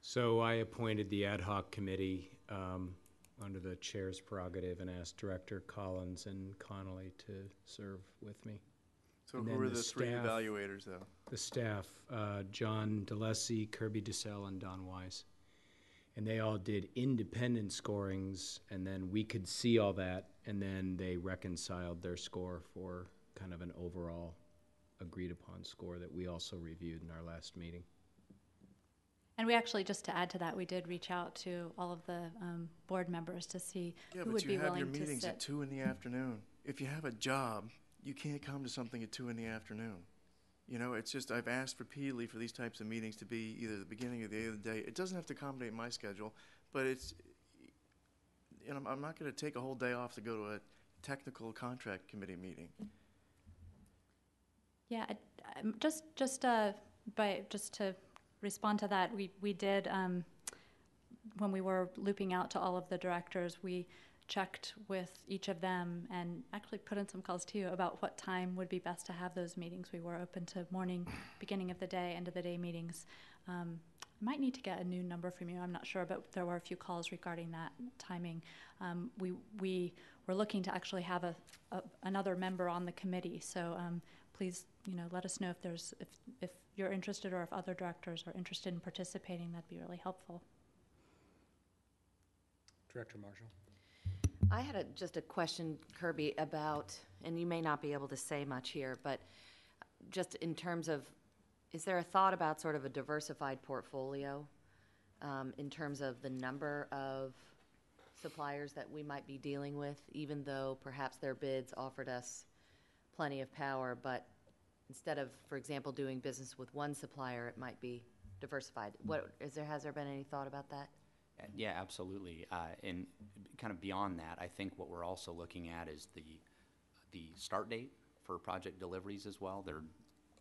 [SPEAKER 1] So I appointed the ad hoc committee under the chair's prerogative and asked Director Collins and Connolly to serve with me.
[SPEAKER 11] So who are the three evaluators, though?
[SPEAKER 1] The staff, John DeLessie, Kirby DeSalle, and Don Wise. And they all did independent scorings, and then we could see all that, and then they reconciled their score for kind of an overall agreed-upon score that we also reviewed in our last meeting.
[SPEAKER 4] And we actually, just to add to that, we did reach out to all of the board members to see who would be willing to sit.
[SPEAKER 11] Yeah, but you have your meetings at 2 in the afternoon. If you have a job, you can't come to something at 2 in the afternoon. It's just, I've asked repeatedly for these types of meetings to be either the beginning or the end of the day. It doesn't have to accommodate my schedule, but it's, I'm not going to take a whole day off to go to a technical contract committee meeting.
[SPEAKER 4] Yeah, just to respond to that, we did, when we were looping out to all of the directors, we checked with each of them and actually put in some calls to you about what time would be best to have those meetings. We were open to morning, beginning of the day, end of the day meetings. I might need to get a new number from you, I'm not sure, but there were a few calls regarding that timing. We were looking to actually have another member on the committee, so please, let us know if you're interested, or if other directors are interested in participating. That'd be really helpful.
[SPEAKER 1] Director Marshall.
[SPEAKER 3] I had just a question, Kirby, about, and you may not be able to say much here, but just in terms of, is there a thought about sort of a diversified portfolio in terms of the number of suppliers that we might be dealing with, even though perhaps their bids offered us plenty of power, but instead of, for example, doing business with one supplier, it might be diversified. Has there been any thought about that?
[SPEAKER 13] Yeah, absolutely. And kind of beyond that, I think what we're also looking at is the start date for project deliveries as well. There are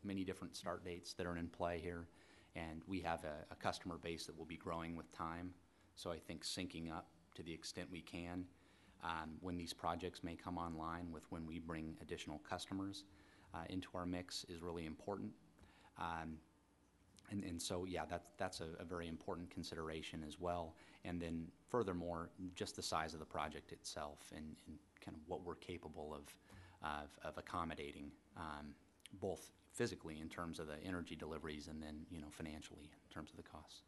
[SPEAKER 13] many different start dates that are in play here, and we have a customer base that will be growing with time. So I think syncing up to the extent we can when these projects may come online with when we bring additional customers into our mix is really important. And so, yeah, that's a very important consideration as well. And then furthermore, just the size of the project itself and kind of what we're capable of accommodating, both physically in terms of the energy deliveries and then, financially in terms of the costs.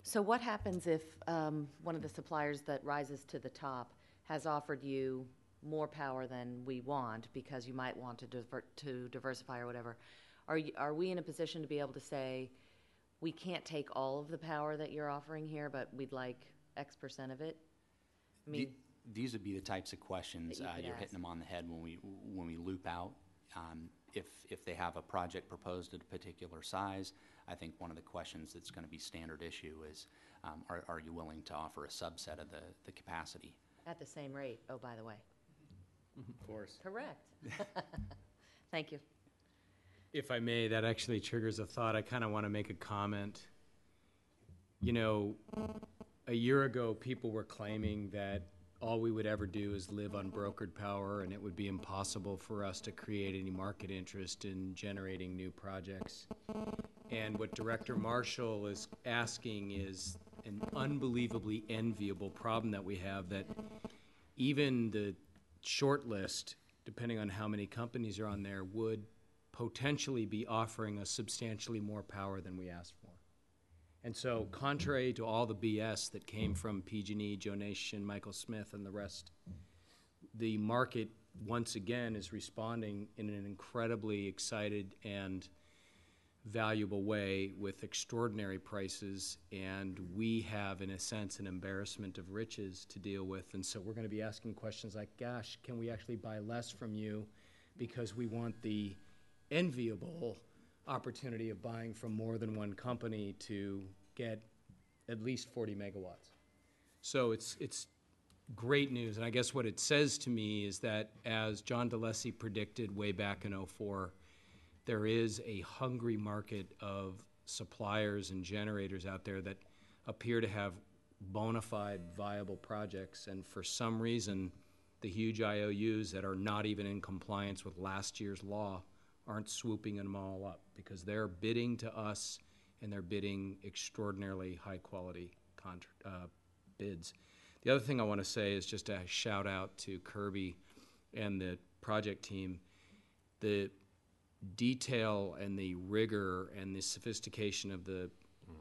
[SPEAKER 3] So what happens if one of the suppliers that rises to the top has offered you more power than we want because you might want to diversify or whatever? Are we in a position to be able to say, we can't take all of the power that you're offering here, but we'd like X% of it? I mean,
[SPEAKER 13] these would be the types of questions
[SPEAKER 3] that you could
[SPEAKER 13] you're
[SPEAKER 3] ask.
[SPEAKER 13] hitting them on the head when we loop out If they have a project proposed at a particular size, I think one of the questions that's going to be standard issue is, are you willing to offer a subset of the capacity?
[SPEAKER 3] At the same rate, oh, by the way.
[SPEAKER 1] Of course.
[SPEAKER 3] Correct. Thank you.
[SPEAKER 1] If I may, that actually triggers a thought. I kind of want to make a comment. You know, a year ago, people were claiming that all we would ever do is live on brokered power, and it would be impossible for us to create any market interest in generating new projects. And what Director Marshall is asking is an unbelievably enviable problem that we have, that even the short list, depending on how many companies are on there, would potentially be offering us substantially more power than we asked for. And so, contrary to all the BS that came from PG&E, Joe Nation, Michael Smith, and the rest, the market, once again, is responding in an incredibly excited and valuable way with extraordinary prices, and we have, in a sense, an embarrassment of riches to deal with. And so we're going to be asking questions like, gosh, can we actually buy less from you because we want the enviable opportunity of buying from more than one company to get at least 40 megawatts. So it's great news. And I guess what it says to me is that, as John DeLacy predicted way back in '04, there is a hungry market of suppliers and generators out there that appear to have bona fide viable projects, and for some reason the huge IOUs that are not even in compliance with last year's law aren't swooping them all up, because they're bidding to us, and they're bidding extraordinarily high quality bids. The other thing I want to say is just a shout out to Kirby and the project team. The detail and the rigor and the sophistication of the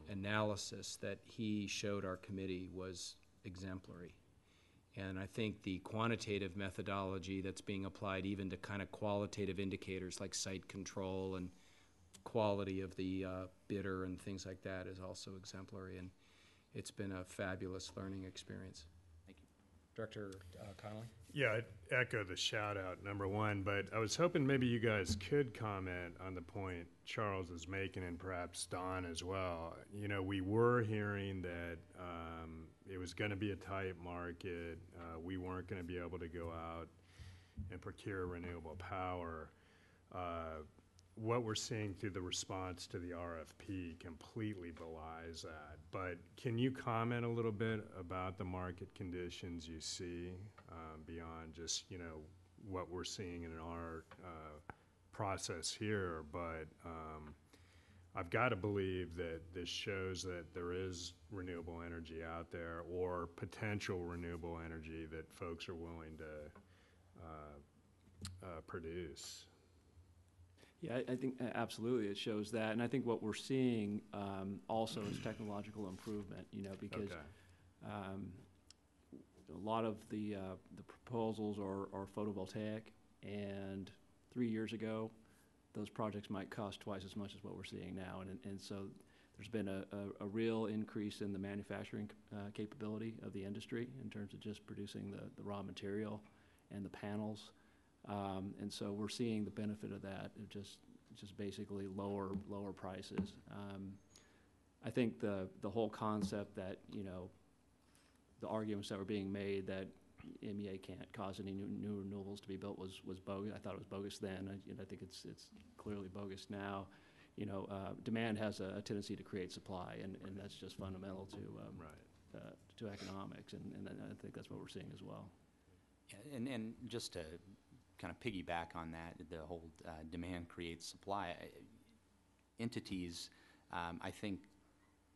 [SPEAKER 1] analysis that he showed our committee was exemplary. And I think the quantitative methodology that's being applied even to kind of qualitative indicators like site control and quality of the bidder and things like that is also exemplary. And it's been a fabulous learning experience.
[SPEAKER 13] Thank you.
[SPEAKER 1] Director Connolly?
[SPEAKER 10] Yeah, I'd echo the shout out, number one, but I was hoping maybe you guys could comment on the point Charles is making, and perhaps Don as well. You know, we were hearing that it was going to be a tight market. We weren't going to be able to go out and procure renewable power. What we're seeing through the response to the RFP completely belies that. But can you comment a little bit about the market conditions you see beyond just, you know, what we're seeing in our process here? But I've got to believe that this shows that there is renewable energy out there, or potential renewable energy that folks are willing to produce.
[SPEAKER 12] Yeah, I think absolutely it shows that, and I think what we're seeing also is technological improvement. You know, because a lot of the proposals are photovoltaic, and 3 years ago, those projects might cost twice as much as what we're seeing now, and so there's been a real increase in the manufacturing capability of the industry in terms of just producing the raw material and the panels. And so we're seeing the benefit of that, of just basically lower prices. I think the whole concept that, you know, the arguments that were being made that MEA can't cause any new renewables to be built was bogus. I thought it was bogus then. I think it's clearly bogus now. You know, demand has a tendency to create supply, and that's just fundamental to economics, and I think that's what we're seeing as well.
[SPEAKER 13] Yeah, and just to kind of piggyback on that, the whole demand creates supply. Entities, I think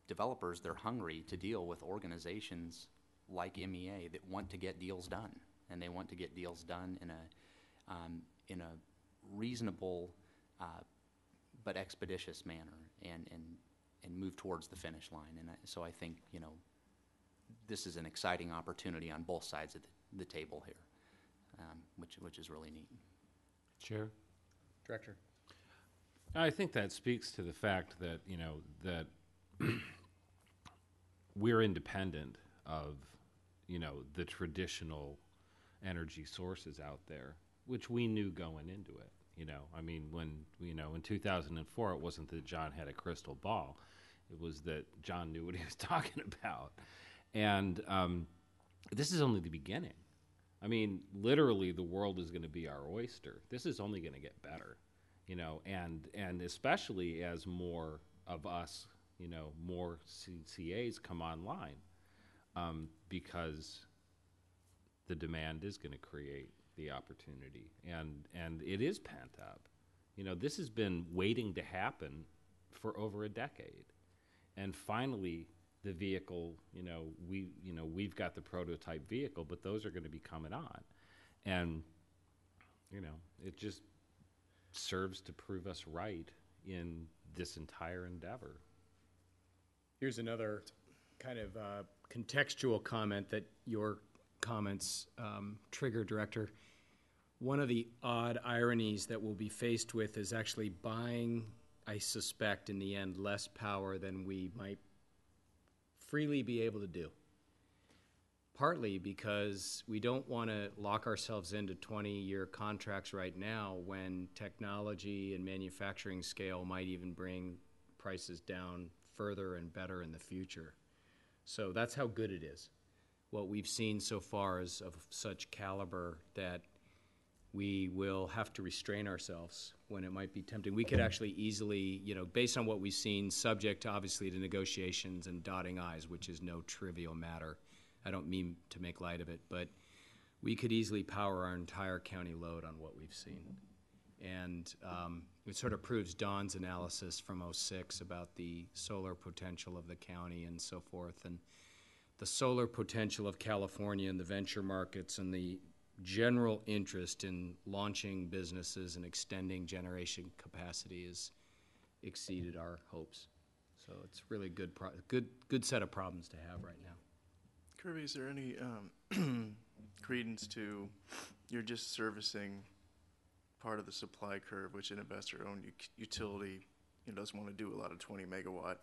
[SPEAKER 13] developers, they're hungry to deal with organizations like MEA that want to get deals done, and they want to get deals done in a reasonable but expeditious manner, and move towards the finish line. And so I think, you know, this is an exciting opportunity on both sides of the table here. Which is really neat.
[SPEAKER 14] Chair?
[SPEAKER 1] Director?
[SPEAKER 14] I think that speaks to the fact that, you know, that we're independent of, you know, the traditional energy sources out there, which we knew going into it. I mean, when, in 2004, it wasn't that John had a crystal ball. It was that John knew what he was talking about. And this is only the beginning. I mean, literally, the world is going to be our oyster. This is only going to get better, and especially as more of us, more CCAs come online, because the demand is going to create the opportunity, and it is pent up. This has been waiting to happen for over a decade, and finally, the vehicle, we've got the prototype vehicle, but those are going to be coming on, and it just serves to prove us right in this entire endeavor.
[SPEAKER 1] Here's another kind of contextual comment that your comments trigger, Director. One of the odd ironies that we'll be faced with is actually buying, I suspect, in the end, less power than we might freely be able to do. Partly because we don't want to lock ourselves into 20-year contracts right now when technology and manufacturing scale might even bring prices down further and better in the future. So that's how good it is. What we've seen so far is of such caliber that we will have to restrain ourselves when it might be tempting. We could actually easily, based on what we've seen, subject obviously to negotiations and dotting I's, which is no trivial matter. I don't mean to make light of it, but we could easily power our entire county load on what we've seen. And it sort of proves Don's analysis from '06 about the solar potential of the county and so forth, and the solar potential of California and the venture markets and the general interest in launching businesses and extending generation capacity has exceeded our hopes. So it's really good set of problems to have right now.
[SPEAKER 11] Kirby, is there any credence to you're just servicing part of the supply curve, which an investor-owned utility doesn't want to do a lot of 20-megawatt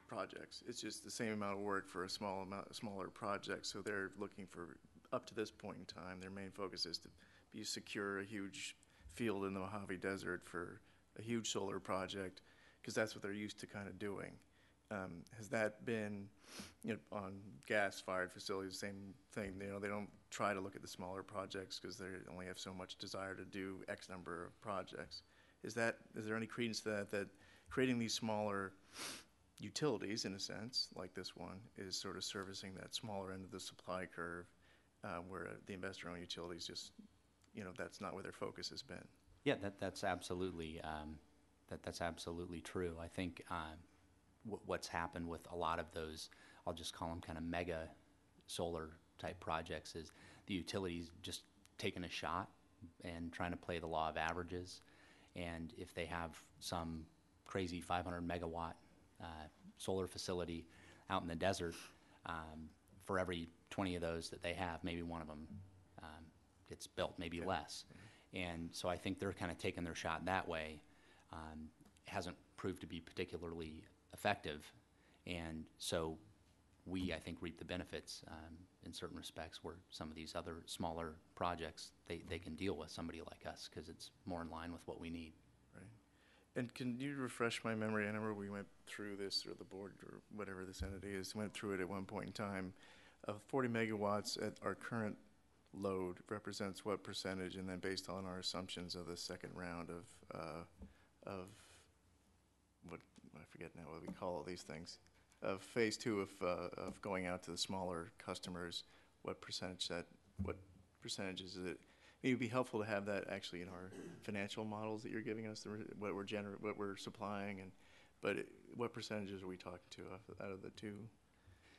[SPEAKER 11] projects. It's just the same amount of work for a smaller project. So they're looking for, up to this point in time, their main focus is to secure a huge field in the Mojave Desert for a huge solar project, because that's what they're used to kind of doing. Has that been, on gas-fired facilities, same thing? They don't try to look at the smaller projects because they only have so much desire to do X number of projects. Is there any credence to that creating these smaller utilities, in a sense, like this one, is sort of servicing that smaller end of the supply curve, where the investor-owned utilities just, that's not where their focus has been?
[SPEAKER 13] Yeah, that's absolutely that's absolutely true. I think what's happened with a lot of those, I'll just call them kind of mega solar type projects, is the utilities just taking a shot and trying to play the law of averages. And if they have some crazy 500 megawatt solar facility out in the desert, for every 20 of those that they have, maybe one of them gets built, maybe less. And so I think they're kind of taking their shot that way. Hasn't proved to be particularly effective, and so we, I think, reap the benefits in certain respects, where some of these other smaller projects, they can deal with somebody like us because it's more in line with what we need.
[SPEAKER 11] Right. And can you refresh my memory? I remember we went through this, or the board, or whatever this entity is, went through it at one point in time. Of 40 megawatts at our current load represents what percentage, and then based on our assumptions of the second round of what, I forget now what we call all these things, of phase two of going out to the smaller customers, what percentage is it? It would be helpful to have that actually in our financial models that you're giving us, what we're supplying, but what percentages are we talking to out of the two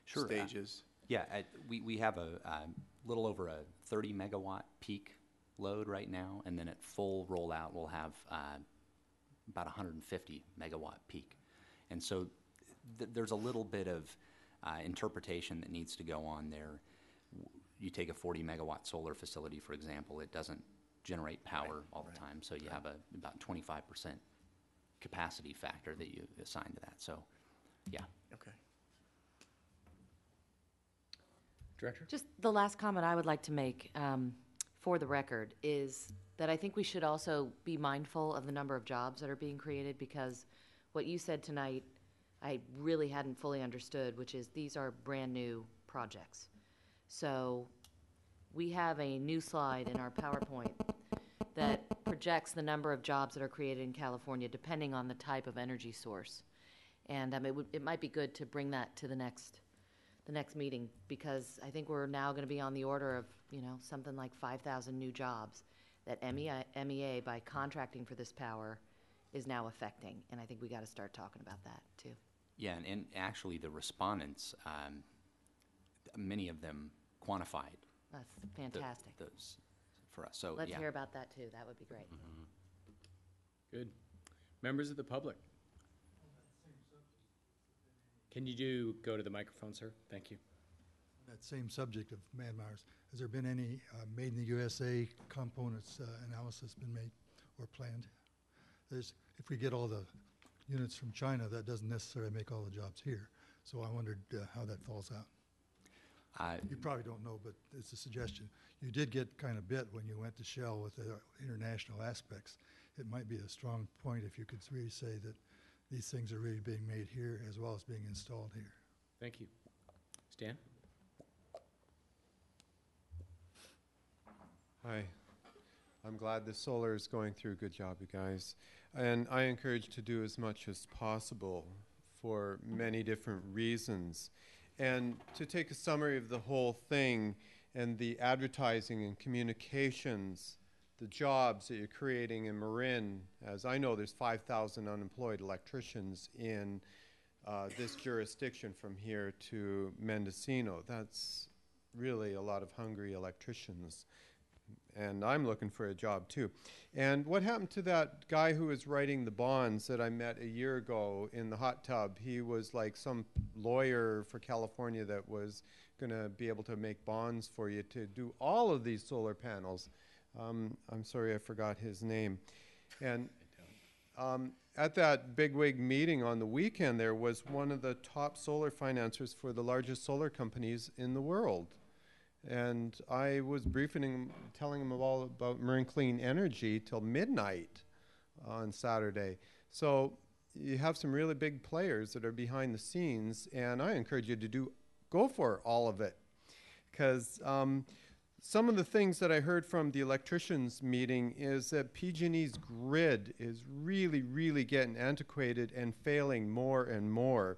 [SPEAKER 11] stages?
[SPEAKER 13] We have a little over a 30 megawatt peak load right now, and then at full rollout we'll have about 150 megawatt peak. And so there's a little bit of interpretation that needs to go on there. You take a 40 megawatt solar facility, for example, it doesn't generate power all the time, so you have about 25% capacity factor that you assign to that. So, yeah.
[SPEAKER 11] Okay.
[SPEAKER 1] Director?
[SPEAKER 3] Just the last comment I would like to make. for the record, is that I think we should also be mindful of the number of jobs that are being created, because what you said tonight, I really hadn't fully understood, which is these are brand-new projects. So we have a new slide in our PowerPoint that projects the number of jobs that are created in California depending on the type of energy source. And it might be good to bring that to the next meeting, because I think we're now going to be on the order of, something like 5,000 new jobs that MEA, by contracting for this power, is now affecting. And I think we got to start talking about that too.
[SPEAKER 13] Yeah, and actually the respondents, many of them quantified.
[SPEAKER 3] That's fantastic.
[SPEAKER 13] Those for us. So
[SPEAKER 3] let's
[SPEAKER 13] yeah.
[SPEAKER 3] hear about that too. That would be great.
[SPEAKER 1] Good. Members of the public. Can you go to the microphone, sir? Thank you.
[SPEAKER 2] That same subject of man-mowers, has there been any made in the USA components analysis been made or planned? If we get all the units from China, that doesn't necessarily make all the jobs here. So I wondered how that falls out. You probably don't know, but it's a suggestion. You did get kind of bit when you went to Shell with the international aspects. It might be a strong point if you could really say that these things are really being made here as well as being installed here.
[SPEAKER 1] Thank you. Stan?
[SPEAKER 6] Hi. I'm glad the solar is going through. Good job, you guys. And I encourage to do as much as possible for many different reasons. And to take a summary of the whole thing and the advertising and communications, the jobs that you're creating in Marin, as I know there's 5,000 unemployed electricians in this jurisdiction from here to Mendocino. That's really a lot of hungry electricians. And I'm looking for a job too. And what happened to that guy who was writing the bonds that I met a year ago in the hot tub? He was like some lawyer for California that was going to be able to make bonds for you to do all of these solar panels. I'm sorry, I forgot his name. And at that bigwig meeting on the weekend, there was one of the top solar financiers for the largest solar companies in the world. And I was briefing him, telling him all about Marin Clean Energy till midnight on Saturday. So you have some really big players that are behind the scenes, and I encourage you to go for all of it. Because some of the things that I heard from the electricians meeting is that PG&E's grid is really, really getting antiquated and failing more and more.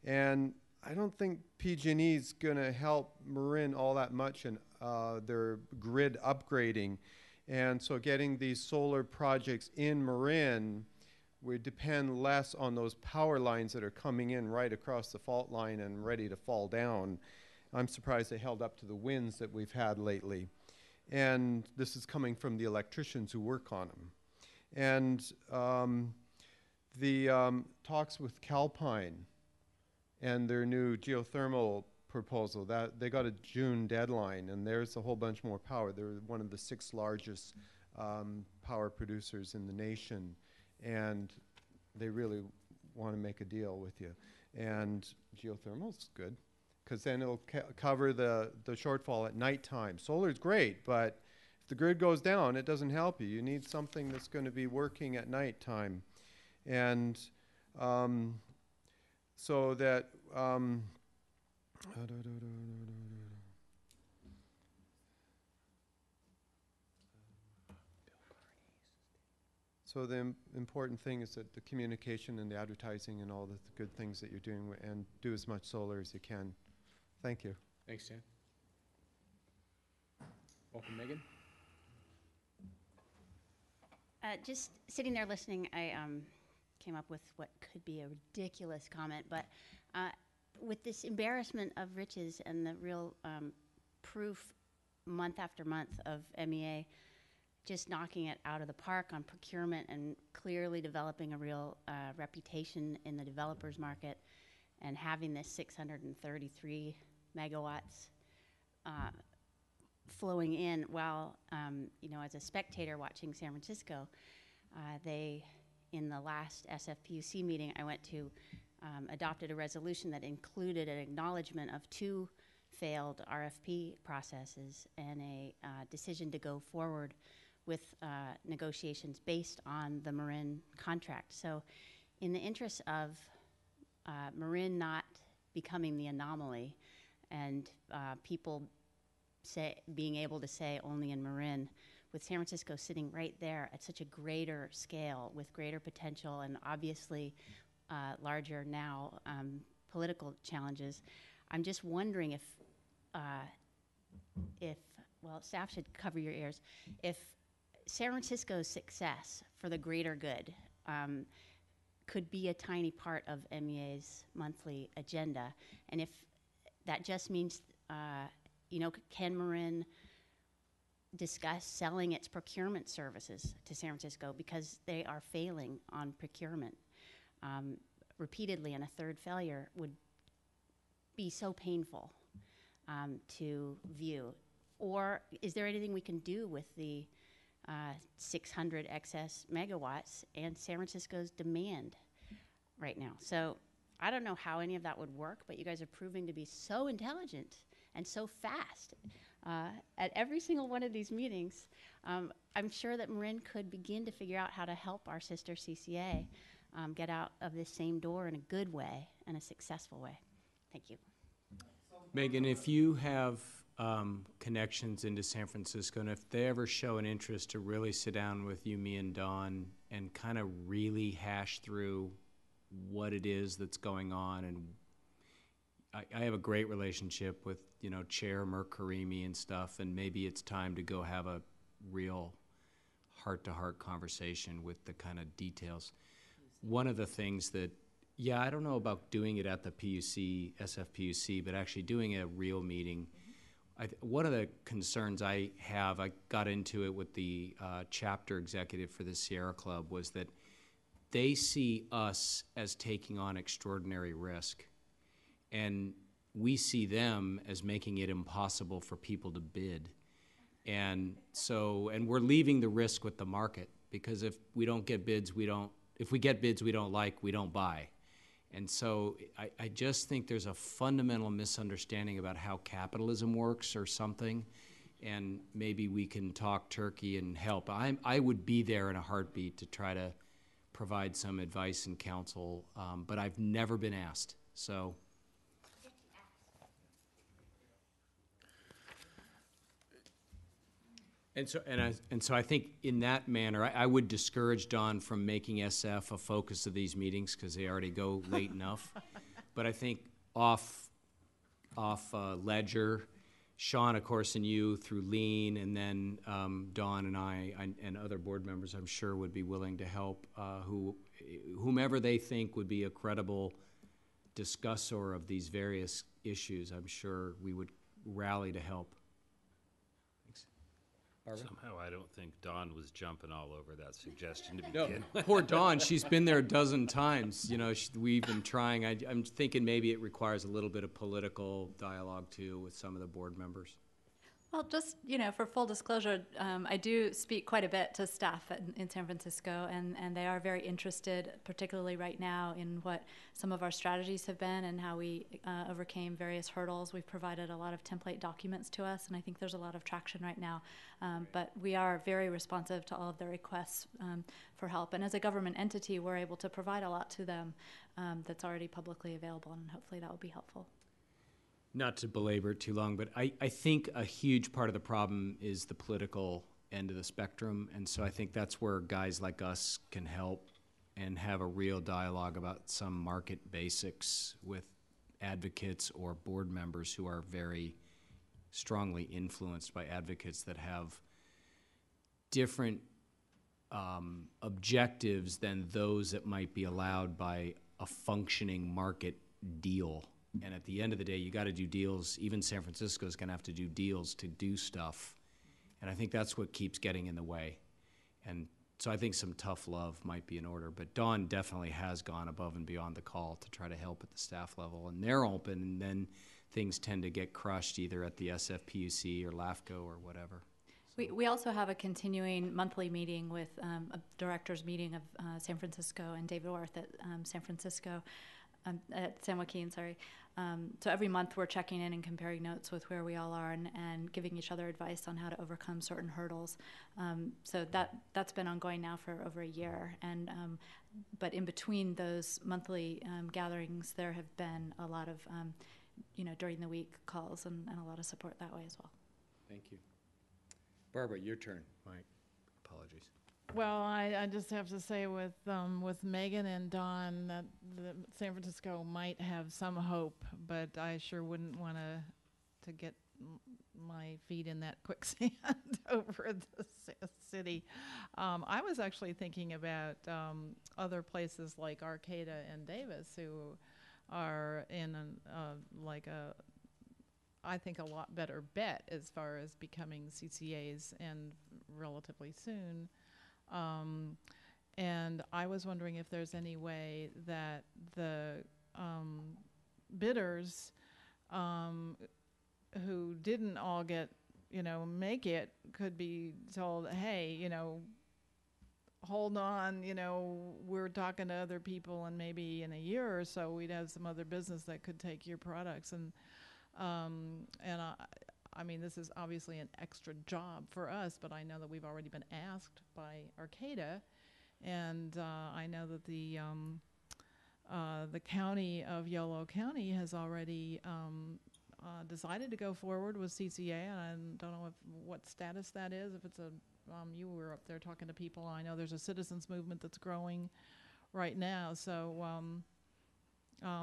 [SPEAKER 6] And I don't think PG&E's going to help Marin all that much in their grid upgrading. And so getting these solar projects in Marin would depend less on those power lines that are coming in right across the fault line and ready to fall down. I'm surprised they held up to the winds that we've had lately. And this is coming from the electricians who work on them. And the talks with Calpine and their new geothermal proposal, that they got a June deadline, and there's a whole bunch more power. They're one of the 6 largest power producers in the nation, and they really want to make a deal with you. And geothermal's good, because then it'll cover the shortfall at nighttime. Solar's great, but if the grid goes down, it doesn't help you. You need something that's going to be working at nighttime. And so that so the important thing is that the communication and the advertising and all the good things that you're doing, and do as much solar as you can. Thank you.
[SPEAKER 1] Thanks, Dan. Welcome, Megan.
[SPEAKER 16] Just sitting there listening, I came up with what could be a ridiculous comment, but with this embarrassment of riches and the real proof month after month of MEA just knocking it out of the park on procurement and clearly developing a real reputation in the developers market, and having this 633 megawatts flowing in while, as a spectator watching San Francisco, they, in the last SFPUC meeting I went to, adopted a resolution that included an acknowledgement of 2 failed RFP processes and a decision to go forward with negotiations based on the Marin contract. So in the interest of Marin not becoming the anomaly and people being able to say only in Marin, with San Francisco sitting right there at such a greater scale with greater potential and obviously larger now political challenges, I'm just wondering if well, staff should cover your ears, if San Francisco's success for the greater good could be a tiny part of MEA's monthly agenda, and if that just means, can Marin discuss selling its procurement services to San Francisco because they are failing on procurement repeatedly, and a third failure would be so painful to view? Or is there anything we can do with the 600 excess megawatts and San Francisco's demand right now? So I don't know how any of that would work, but you guys are proving to be so intelligent and so fast at every single one of these meetings. I'm sure that Marin could begin to figure out how to help our sister CCA get out of this same door in a good way and a successful way. Thank you.
[SPEAKER 1] Megan, if you have connections into San Francisco, and if they ever show an interest to really sit down with you, me, and Dawn and kind of really hash through what it is that's going on, and I have a great relationship with, Chair Merkarimi and stuff, and maybe it's time to go have a real heart-to-heart conversation with the kind of details. One of the things that, I don't know about doing it at the PUC, SFPUC, but actually doing a real meeting. One of the concerns I have, I got into it with the chapter executive for the Sierra Club, was that they see us as taking on extraordinary risk. And we see them as making it impossible for people to bid. And we're leaving the risk with the market, because if we don't get bids, if we get bids we don't like, we don't buy. And so I just think there's a fundamental misunderstanding about how capitalism works or something, and maybe we can talk turkey and help. I would be there in a heartbeat to try to provide some advice and counsel, but I've never been asked. So. And so I think in that manner, I would discourage Dawn from making SF a focus of these meetings, because they already go late enough. But I think off ledger, Sean, of course, and you through Lean, and then Dawn and I and other board members, I'm sure, would be willing to help whomever they think would be a credible discussor of these various issues. I'm sure we would rally to help.
[SPEAKER 14] Somehow I don't think Dawn was jumping all over that suggestion to begin with.
[SPEAKER 1] Poor Dawn, she's been there a dozen times. We've been trying. I'm thinking maybe it requires a little bit of political dialogue too with some of the board members.
[SPEAKER 4] Well, just, for full disclosure, I do speak quite a bit to staff in San Francisco, and they are very interested, particularly right now, in what some of our strategies have been and how we overcame various hurdles. We've provided a lot of template documents to us, and I think there's a lot of traction right now. But we are very responsive to all of their requests for help. And as a government entity, we're able to provide a lot to them that's already publicly available, and hopefully that will be helpful.
[SPEAKER 1] Not to belabor it too long, but I think a huge part of the problem is the political end of the spectrum. And so I think that's where guys like us can help and have a real dialogue about some market basics with advocates or board members who are very strongly influenced by advocates that have different objectives than those that might be allowed by a functioning market deal. And at the end of the day, you got to do deals. Even San Francisco is going to have to do deals to do stuff. And I think that's what keeps getting in the way. And so I think some tough love might be in order. But Dawn definitely has gone above and beyond the call to try to help at the staff level. And they're open, and then things tend to get crushed either at the SFPUC or LAFCO or whatever.
[SPEAKER 4] We also have a continuing monthly meeting with a directors meeting of San Francisco and David Orth at San Francisco. at San Joaquin, sorry. So every month we're checking in and comparing notes with where we all are and giving each other advice on how to overcome certain hurdles. So that's been ongoing now for over a year. And but in between those monthly gatherings, there have been a lot of during the week calls and a lot of support that way as well.
[SPEAKER 1] Thank you. Barbara, your turn. My apologies.
[SPEAKER 5] Well, I just have to say with Megan and Don that San Francisco might have some hope, but I sure wouldn't want to get my feet in that quicksand over the city. I was actually thinking about other places like Arcata and Davis, who are in I think a lot better bet as far as becoming CCAs and relatively soon. And I was wondering if there's any way that the bidders who didn't all make it could be told, hey, hold on, we're talking to other people and maybe in a year or so we'd have some other business that could take your products. And I mean, this is obviously an extra job for us, but I know that we've already been asked by Arcata, and I know that the county of Yolo County has already decided to go forward with CCA, and I don't know what status that is. If it's you were up there talking to people. I know there's a citizens movement that's growing right now, so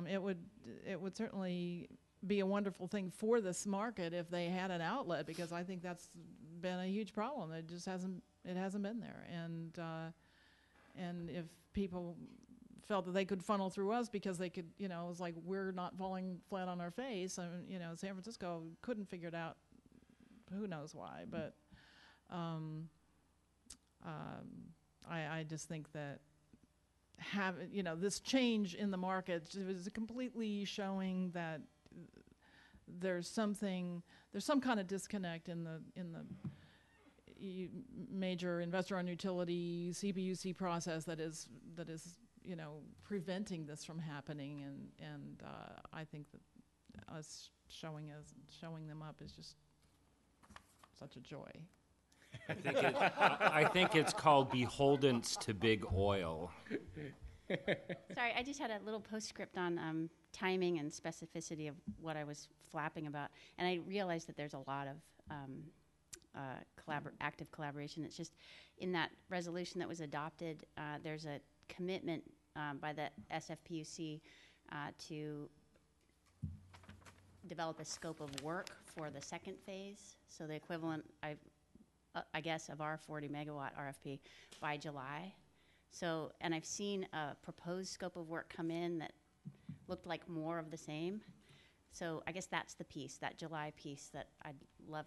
[SPEAKER 5] it would certainly be a wonderful thing for this market if they had an outlet, because I think that's been a huge problem. It just hasn't been there, and if people felt that they could funnel through us because they could, it was like we're not falling flat on our face. And San Francisco couldn't figure it out. Who knows why? But I just think that this change in the market is completely showing that there's some kind of disconnect in the major investor-owned utility CPUC process that is preventing this from happening, and I think that us showing them up is just such a joy.
[SPEAKER 14] I think it's called beholdens to big oil.
[SPEAKER 16] Sorry, I just had a little postscript on timing and specificity of what I was flapping about, and I realized that there's a lot of active collaboration. It's just in that resolution that was adopted, there's a commitment by the SFPUC to develop a scope of work for the second phase, so the equivalent, I guess, of our 40 megawatt RFP by July. So, and I've seen a proposed scope of work come in that looked like more of the same. So I guess that's the piece, that July piece, that I'd love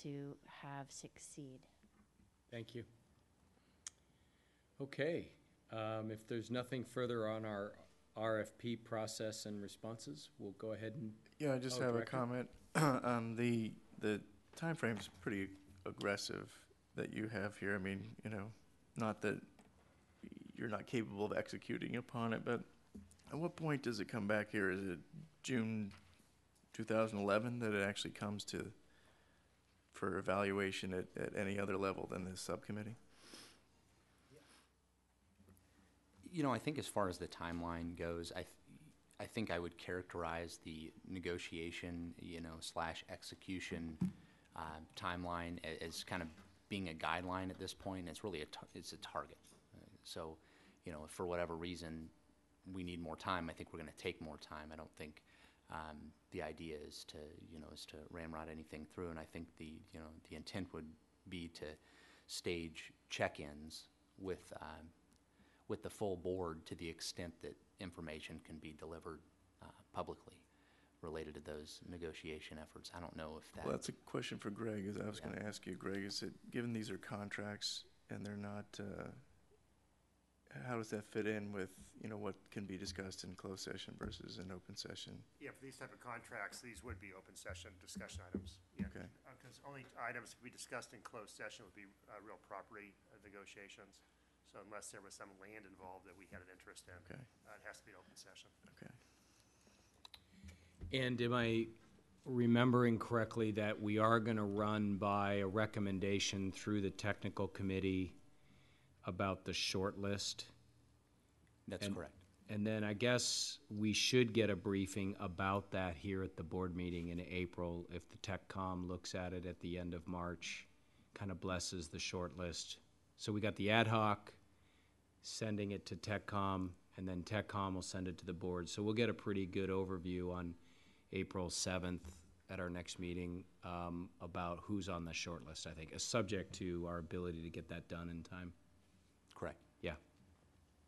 [SPEAKER 16] to have succeed.
[SPEAKER 1] Thank you. Okay, if there's nothing further on our RFP process and responses, we'll go ahead and...
[SPEAKER 11] Yeah, I just have
[SPEAKER 1] Director?
[SPEAKER 11] a comment. The time frame's pretty aggressive that you have here. I mean, not that you're not capable of executing upon it, but at what point does it come back here? Is it June 2011 that it actually comes for evaluation at any other level than this subcommittee?
[SPEAKER 13] I think as far as the timeline goes, I think I would characterize the negotiation, / execution timeline as kind of being a guideline at this point. It's really it's a target. So, if for whatever reason we need more time, I think we're going to take more time. I don't think the idea is to ramrod anything through, and I think the intent would be to stage check-ins with the full board to the extent that information can be delivered publicly related to those negotiation efforts. I don't know if that...
[SPEAKER 11] Well, that's a question for Greg. I was going to ask you, Greg, is it, given these are contracts and they're not, how does that fit in with, what can be discussed in closed session versus an open session?
[SPEAKER 17] Yeah, for these type of contracts, these would be open session discussion items. Yeah.
[SPEAKER 11] Okay.
[SPEAKER 17] Because only items to be discussed in closed session would be real property negotiations. So unless there was some land involved that we had an interest in,
[SPEAKER 11] Okay.
[SPEAKER 17] it has to be an open session.
[SPEAKER 11] Okay.
[SPEAKER 1] And am I remembering correctly that we are going to run by a recommendation through the technical committee about the short list?
[SPEAKER 13] That's correct.
[SPEAKER 1] And then I guess we should get a briefing about that here at the board meeting in April if the TechCom looks at it at the end of March, kind of blesses the short list. So we got the ad hoc, sending it to TechCom, and then TechCom will send it to the board. So we'll get a pretty good overview on April 7th at our next meeting about who's on the short list, I think, subject to our ability to get that done in time.
[SPEAKER 13] Correct.
[SPEAKER 1] Yeah.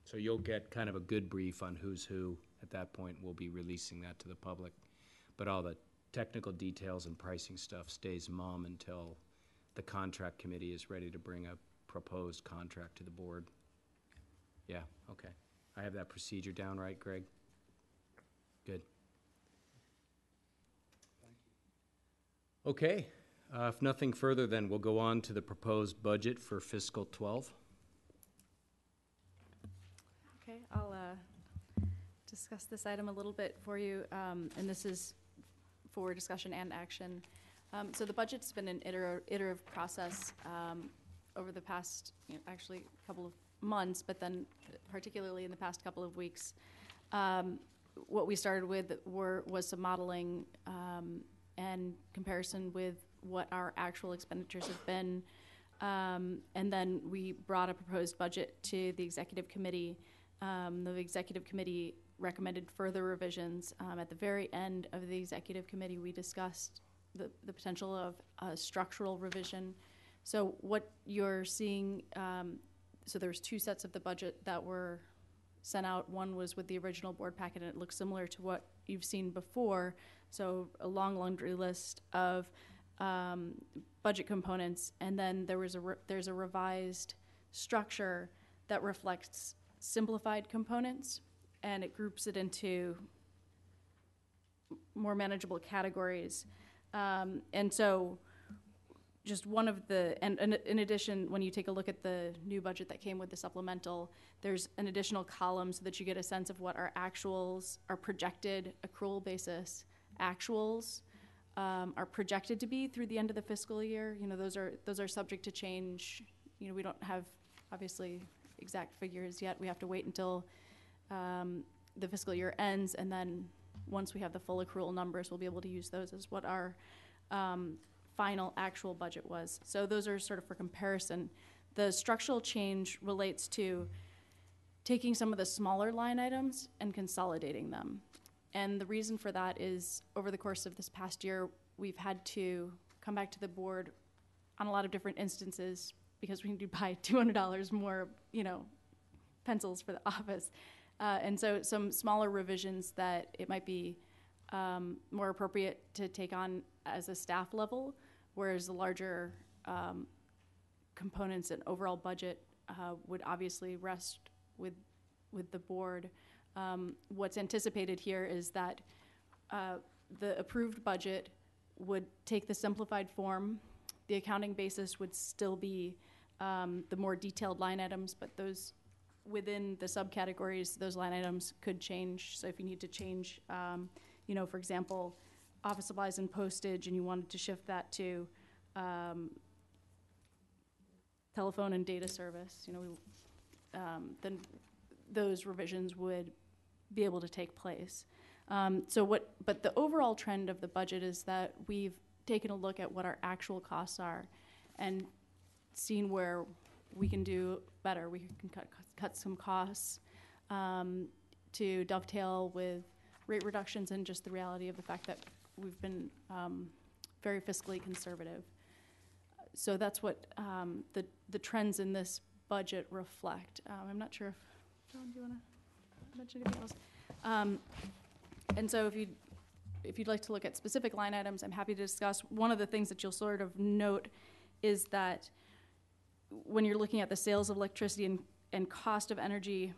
[SPEAKER 1] So you'll get kind of a good brief on who's who. At that point, we'll be releasing that to the public. But all the technical details and pricing stuff stays mum until the contract committee is ready to bring a proposed contract to the board. Yeah, okay. I have that procedure down right, Greg? Good. Okay, if nothing further, then we'll go on to the proposed budget for fiscal 12.
[SPEAKER 7] Okay, I'll discuss this item a little bit for you, and this is for discussion and action. So the budget's been an iterative process over the past, actually a couple of months, but then particularly in the past couple of weeks. What we started with was some modeling and comparison with what our actual expenditures have been. And then we brought a proposed budget to the executive committee. The executive committee recommended further revisions. At the very end of the executive committee, we discussed the potential of a structural revision. So what you're seeing, so there's two sets of the budget that were sent out. One was with the original board packet, and it looks similar to what you've seen before. So a long laundry list of budget components, and then there's a revised structure that reflects simplified components, and it groups it into more manageable categories. And so just one of the, and in addition, when you take a look at the new budget that came with the supplemental, there's an additional column so that you get a sense of what our actuals, our projected accrual basis actuals are projected to be through the end of the fiscal year. Those are subject to change. We don't have, obviously, exact figures yet. We have to wait until the fiscal year ends, and then once we have the full accrual numbers, we'll be able to use those as what our final actual budget was. So those are sort of for comparison. The structural change relates to taking some of the smaller line items and consolidating them. And the reason for that is over the course of this past year, we've had to come back to the board on a lot of different instances because we need to buy $200 more, pencils for the office. And so some smaller revisions that it might be more appropriate to take on as a staff level, whereas the larger components and overall budget would obviously rest with the board. What's anticipated here is that the approved budget would take the simplified form. The accounting basis would still be the more detailed line items, but those within the subcategories, those line items could change. So if you need to change, for example, office supplies and postage, and you wanted to shift that to telephone and data service, then those revisions would be able to take place. But the overall trend of the budget is that we've taken a look at what our actual costs are and seen where we can do better. We can cut some costs to dovetail with rate reductions and just the reality of the fact that we've been very fiscally conservative. So that's what the trends in this budget reflect. I'm not sure if, John, do you want to mention anything else? And so if you'd like to look at specific line items, I'm happy to discuss. One of the things that you'll sort of note is that when you're looking at the sales of electricity and cost of energy,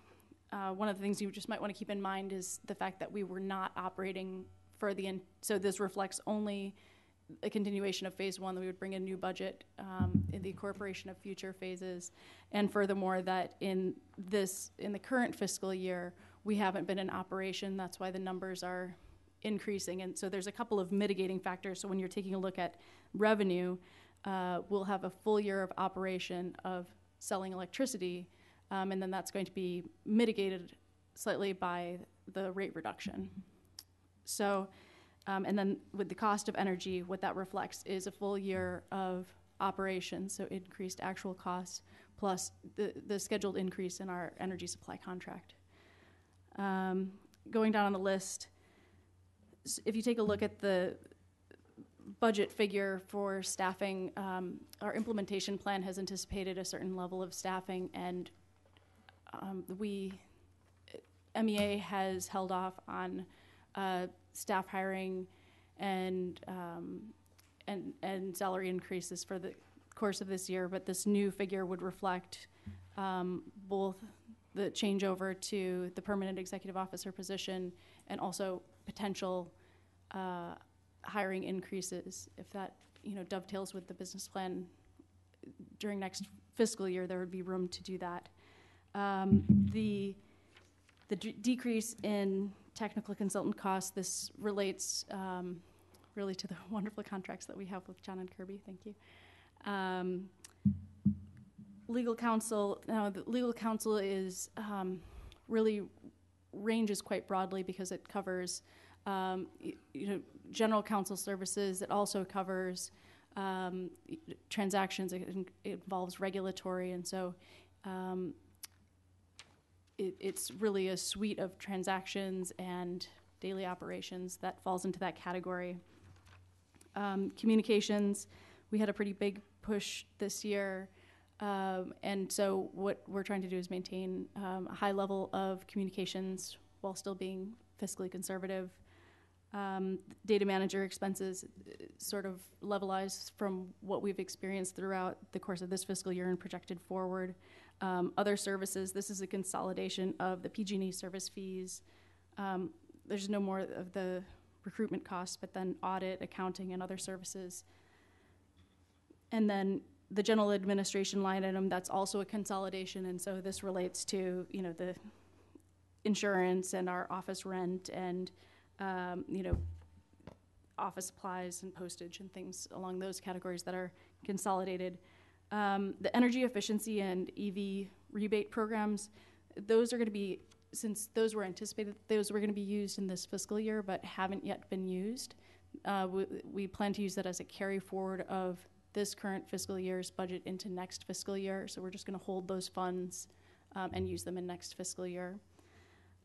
[SPEAKER 7] one of the things you just might want to keep in mind is the fact that we were not operating for so this reflects only a continuation of phase one, that we would bring a new budget in the incorporation of future phases. And furthermore, that in the current fiscal year, we haven't been in operation. That's why the numbers are increasing. And so there's a couple of mitigating factors. So when you're taking a look at revenue, we'll have a full year of operation of selling electricity, and then that's going to be mitigated slightly by the rate reduction. So, and then with the cost of energy, what that reflects is a full year of operation, so increased actual costs, plus the scheduled increase in our energy supply contract. Going down on the list, if you take a look at the budget figure for staffing, our implementation plan has anticipated a certain level of staffing, and MEA has held off on staff hiring and salary increases for the course of this year, but this new figure would reflect both the changeover to the permanent executive officer position and also potential hiring increases. If that dovetails with the business plan during next fiscal year, there would be room to do that. The decrease in technical consultant costs, this relates really to the wonderful contracts that we have with John and Kirby. Thank you. Legal counsel, the legal counsel is really ranges quite broadly because it covers general counsel services. It also covers transactions. It involves regulatory, and so it's really a suite of transactions and daily operations that falls into that category. Communications, we had a pretty big push this year, and so what we're trying to do is maintain a high level of communications while still being fiscally conservative. Data manager expenses sort of levelized from what we've experienced throughout the course of this fiscal year and projected forward. Other services, this is a consolidation of the PG&E service fees. There's no more of the recruitment costs, but then audit, accounting, and other services. And then the general administration line item, that's also a consolidation, and so this relates to the insurance and our office rent and office supplies and postage and things along those categories that are consolidated. The energy efficiency and EV rebate programs, those are going to be, since those were anticipated, those were going to be used in this fiscal year but haven't yet been used. We plan to use that as a carry forward of this current fiscal year's budget into next fiscal year, so we're just going to hold those funds and use them in next fiscal year.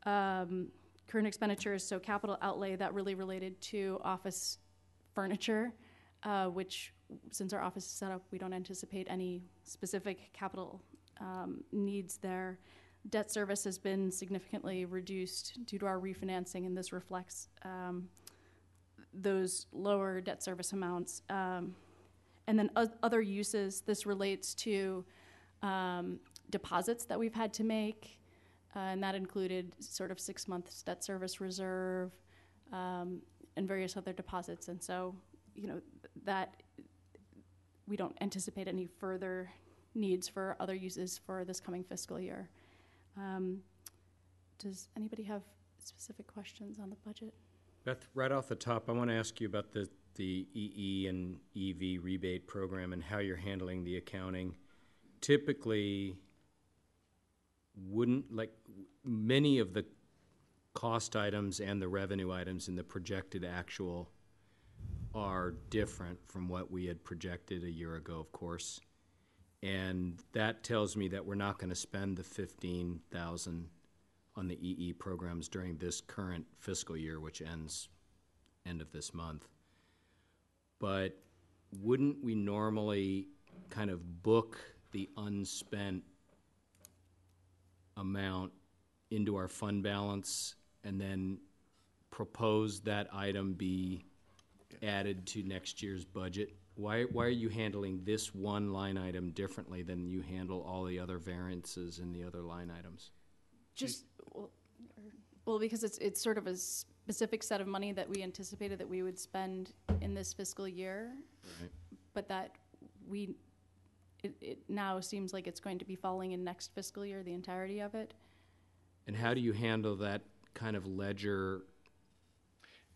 [SPEAKER 7] Current expenditures, so capital outlay, that really related to office furniture, which, since our office is set up, we don't anticipate any specific capital needs there. Debt service has been significantly reduced due to our refinancing, and this reflects those lower debt service amounts. And then other uses, this relates to deposits that we've had to make, and that included sort of 6 months debt service reserve and various other deposits. And so, that we don't anticipate any further needs for other uses for this coming fiscal year. Does anybody have specific questions on the budget?
[SPEAKER 1] Beth, right off the top, I want to ask you about the EE and EV rebate program and how you're handling the accounting. Typically, wouldn't, like, many of the cost items and the revenue items in the projected actual are different from what we had projected a year ago, of course. And that tells me that we're not going to spend the $15,000 on the EE programs during this current fiscal year, which ends end of this month. But wouldn't we normally kind of book the unspent amount into our fund balance and then propose that item be added to next year's budget? Why are you handling this one line item differently than you handle all the other variances in the other line items?
[SPEAKER 7] Well, because it's sort of a specific set of money that we anticipated that we would spend in this fiscal year,
[SPEAKER 1] Right.
[SPEAKER 7] but that it now seems like it's going to be falling in next fiscal year, the entirety of it.
[SPEAKER 1] And how do you handle that kind of ledger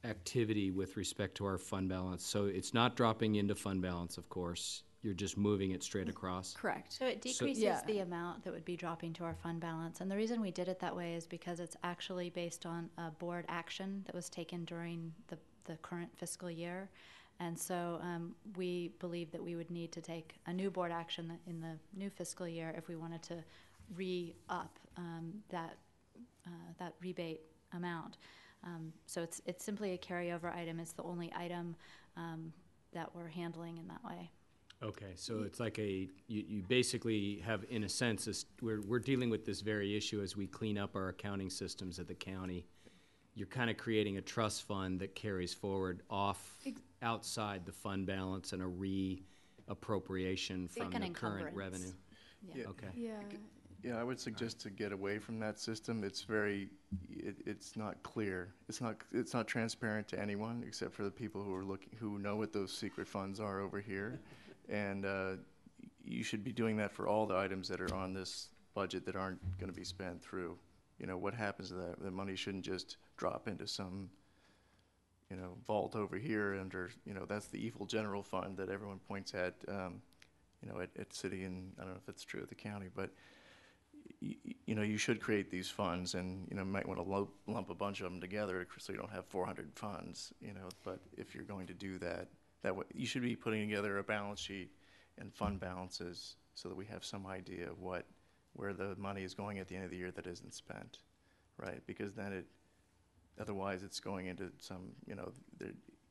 [SPEAKER 1] activity with respect to our fund balance? So it's not dropping into fund balance, of course. You're just moving it straight across.
[SPEAKER 7] Correct.
[SPEAKER 4] So it decreases
[SPEAKER 7] Yeah.
[SPEAKER 4] the amount that would be dropping to our fund balance. And the reason we did it that way is because it's actually based on a board action that was taken during the current fiscal year. And so we believe that we would need to take a new board action in the new fiscal year if we wanted to re-up that rebate amount. So it's simply a carryover item. It's the only item that we're handling in that way.
[SPEAKER 1] Okay, so it's like you basically have, in a sense, we're dealing with this very issue as we clean up our accounting systems at the county. You're kind of creating a trust fund that carries forward outside the fund balance and a re-appropriation from the current revenue.
[SPEAKER 11] Yeah.
[SPEAKER 1] Okay.
[SPEAKER 11] Yeah, I would suggest to get away from that system. It's it's not clear. It's not transparent to anyone except for the people who know what those secret funds are over here. And you should be doing that for all the items that are on this budget that aren't going to be spent through. You know, what happens to that? The money shouldn't just drop into some, vault over here under, that's the evil general fund that everyone points at, at city, and I don't know if it's true at the county, but you should create these funds, and might want to lump a bunch of them together so you don't have 400 funds. But if you're going to do that way, you should be putting together a balance sheet and fund balances so that we have some idea of where the money is going at the end of the year that isn't spent, right? Because then otherwise it's going into some,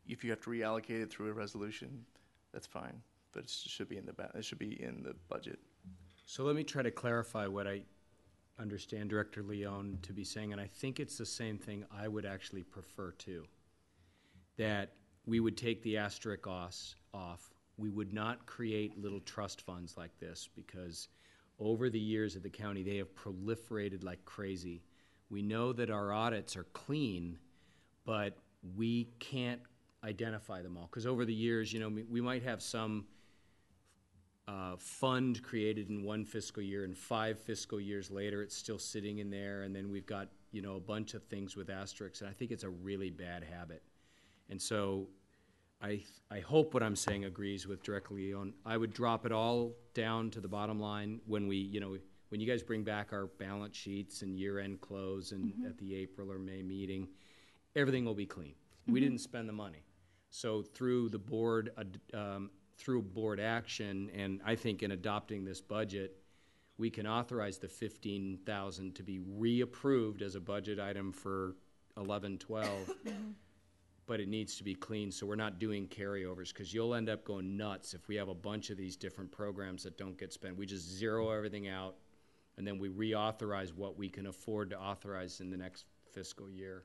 [SPEAKER 11] if you have to reallocate it through a resolution, that's fine, but it should be in the budget.
[SPEAKER 1] So let me try to clarify what I understand Director Leone to be saying, and I think it's the same thing I would actually prefer too. That we would take the asterisk off. We would not create little trust funds like this, because over the years at the county, they have proliferated like crazy. We know that our audits are clean, but we can't identify them all. Because over the years, we might have some fund created in one fiscal year, and 5 fiscal years later it's still sitting in there, and then we've got a bunch of things with asterisks, and I think it's a really bad habit. And so I hope what I'm saying agrees with Director Leone. I would drop it all down to the bottom line when when you guys bring back our balance sheets and year-end close and at the April or May meeting, everything will be clean. We didn't spend the money. So through the board, through board action, and I think in adopting this budget, we can authorize the $15,000 to be reapproved as a budget item for 11-12, but it needs to be clean, so we're not doing carryovers, because you'll end up going nuts if we have a bunch of these different programs that don't get spent. We just zero everything out, and then we reauthorize what we can afford to authorize in the next fiscal year.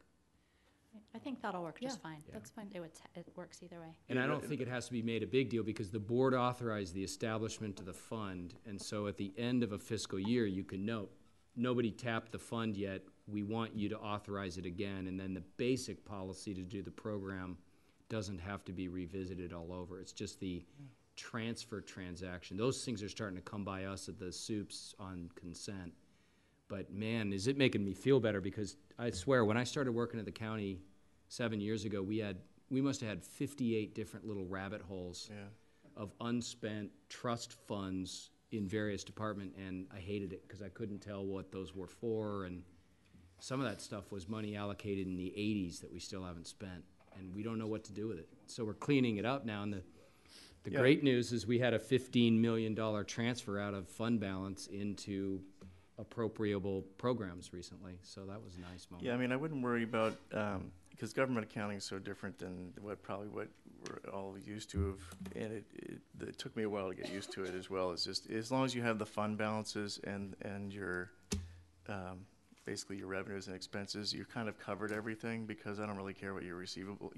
[SPEAKER 4] I think that'll work just fine.
[SPEAKER 7] That's fine.
[SPEAKER 4] It works either way.
[SPEAKER 1] And I don't think it has to be made a big deal, because the board authorized the establishment of the fund, and so at the end of a fiscal year, you can note, nobody tapped the fund yet, we want you to authorize it again, and then the basic policy to do the program doesn't have to be revisited all over. It's just the transfer transaction. Those things are starting to come by us at the soups on consent. But man, is it making me feel better, because I swear, when I started working at the county 7 years ago, we must have had 58 different little rabbit holes of unspent trust funds in various departments, and I hated it because I couldn't tell what those were for, and some of that stuff was money allocated in the 80s that we still haven't spent, and we don't know what to do with it. So we're cleaning it up now, and the great news is we had a $15 million transfer out of fund balance into appropriable programs recently, so that was a nice moment.
[SPEAKER 11] Yeah, I mean, I wouldn't worry about, because government accounting is so different than what we're all used to of, and it took me a while to get used to it as well. It's just, as long as you have the fund balances and your, basically your revenues and expenses, you've kind of covered everything, because I don't really care what your receivable,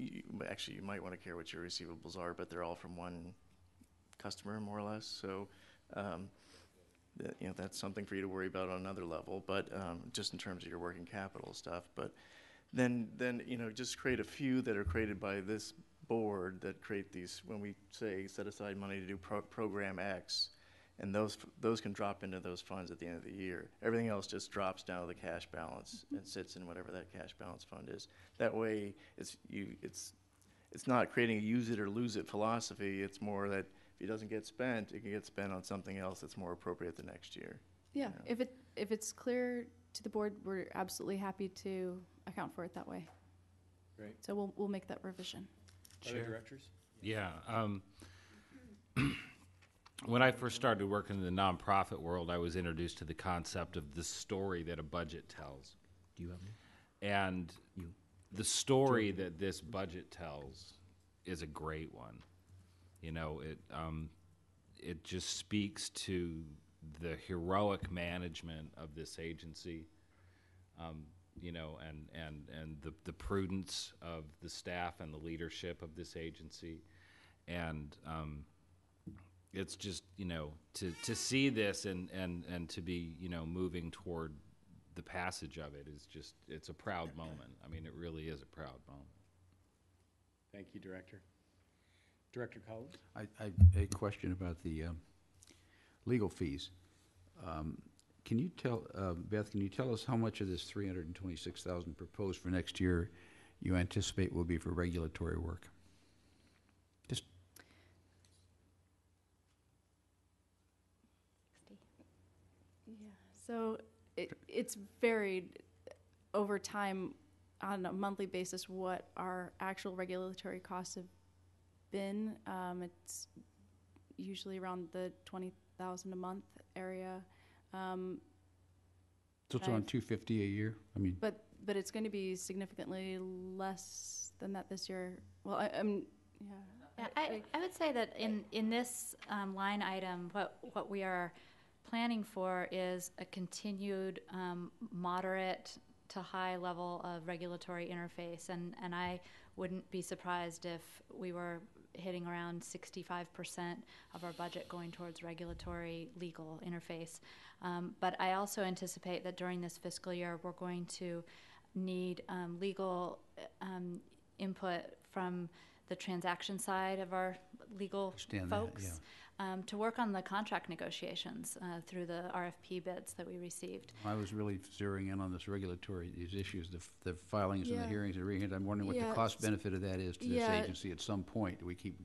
[SPEAKER 11] actually you might want to care what your receivables are, but they're all from one customer more or less, so that's something for you to worry about on another level, but just in terms of your working capital stuff. But then just create a few that are created by this board that create these, when we say set aside money to do program X, and those can drop into those funds at the end of the year. Everything else just drops down to the cash balance and sits in whatever that cash balance fund is. That way, it's not creating a use it or lose it philosophy. It's more that if it doesn't get spent, it can get spent on something else that's more appropriate the next year.
[SPEAKER 7] Yeah, if it's clear to the board, we're absolutely happy to account for it that way.
[SPEAKER 1] Great.
[SPEAKER 7] So we'll make that revision.
[SPEAKER 1] Other directors?
[SPEAKER 14] Yeah. When I first started working in the nonprofit world, I was introduced to the concept of the story that a budget tells.
[SPEAKER 12] Do you have me?
[SPEAKER 14] And the story that this budget tells is a great one. It just speaks to the heroic management of this agency, and the prudence of the staff and the leadership of this agency. And it's just, to see this and to be, moving toward the passage of it is just, it's a proud moment. I mean, it really is a proud moment.
[SPEAKER 1] Thank you, Director. Director Collins?
[SPEAKER 15] A question about the legal fees. Can you tell, Beth, can you tell us how much of this $326,000 proposed for next year you anticipate will be for regulatory work? Just
[SPEAKER 7] So it's varied over time on a monthly basis what our actual regulatory costs have been. It's usually around the $20,000 a month area.
[SPEAKER 15] So it's around $250 a year. I mean,
[SPEAKER 7] but it's going to be significantly less than that this year. Well, I'm yeah.
[SPEAKER 4] I would say that in this line item, what we are planning for is a continued moderate to high level of regulatory interface, and I wouldn't be surprised if we were hitting around 65% of our budget going towards regulatory legal interface. But I also anticipate that during this fiscal year, we're going to need legal input from the transaction side of our legal folks to work on the contract negotiations through the RFP bids that we received.
[SPEAKER 15] I was really zeroing in on this regulatory, these issues, the filings and the hearings and readings. I'm wondering what the cost benefit of that is to this agency at some point. We keep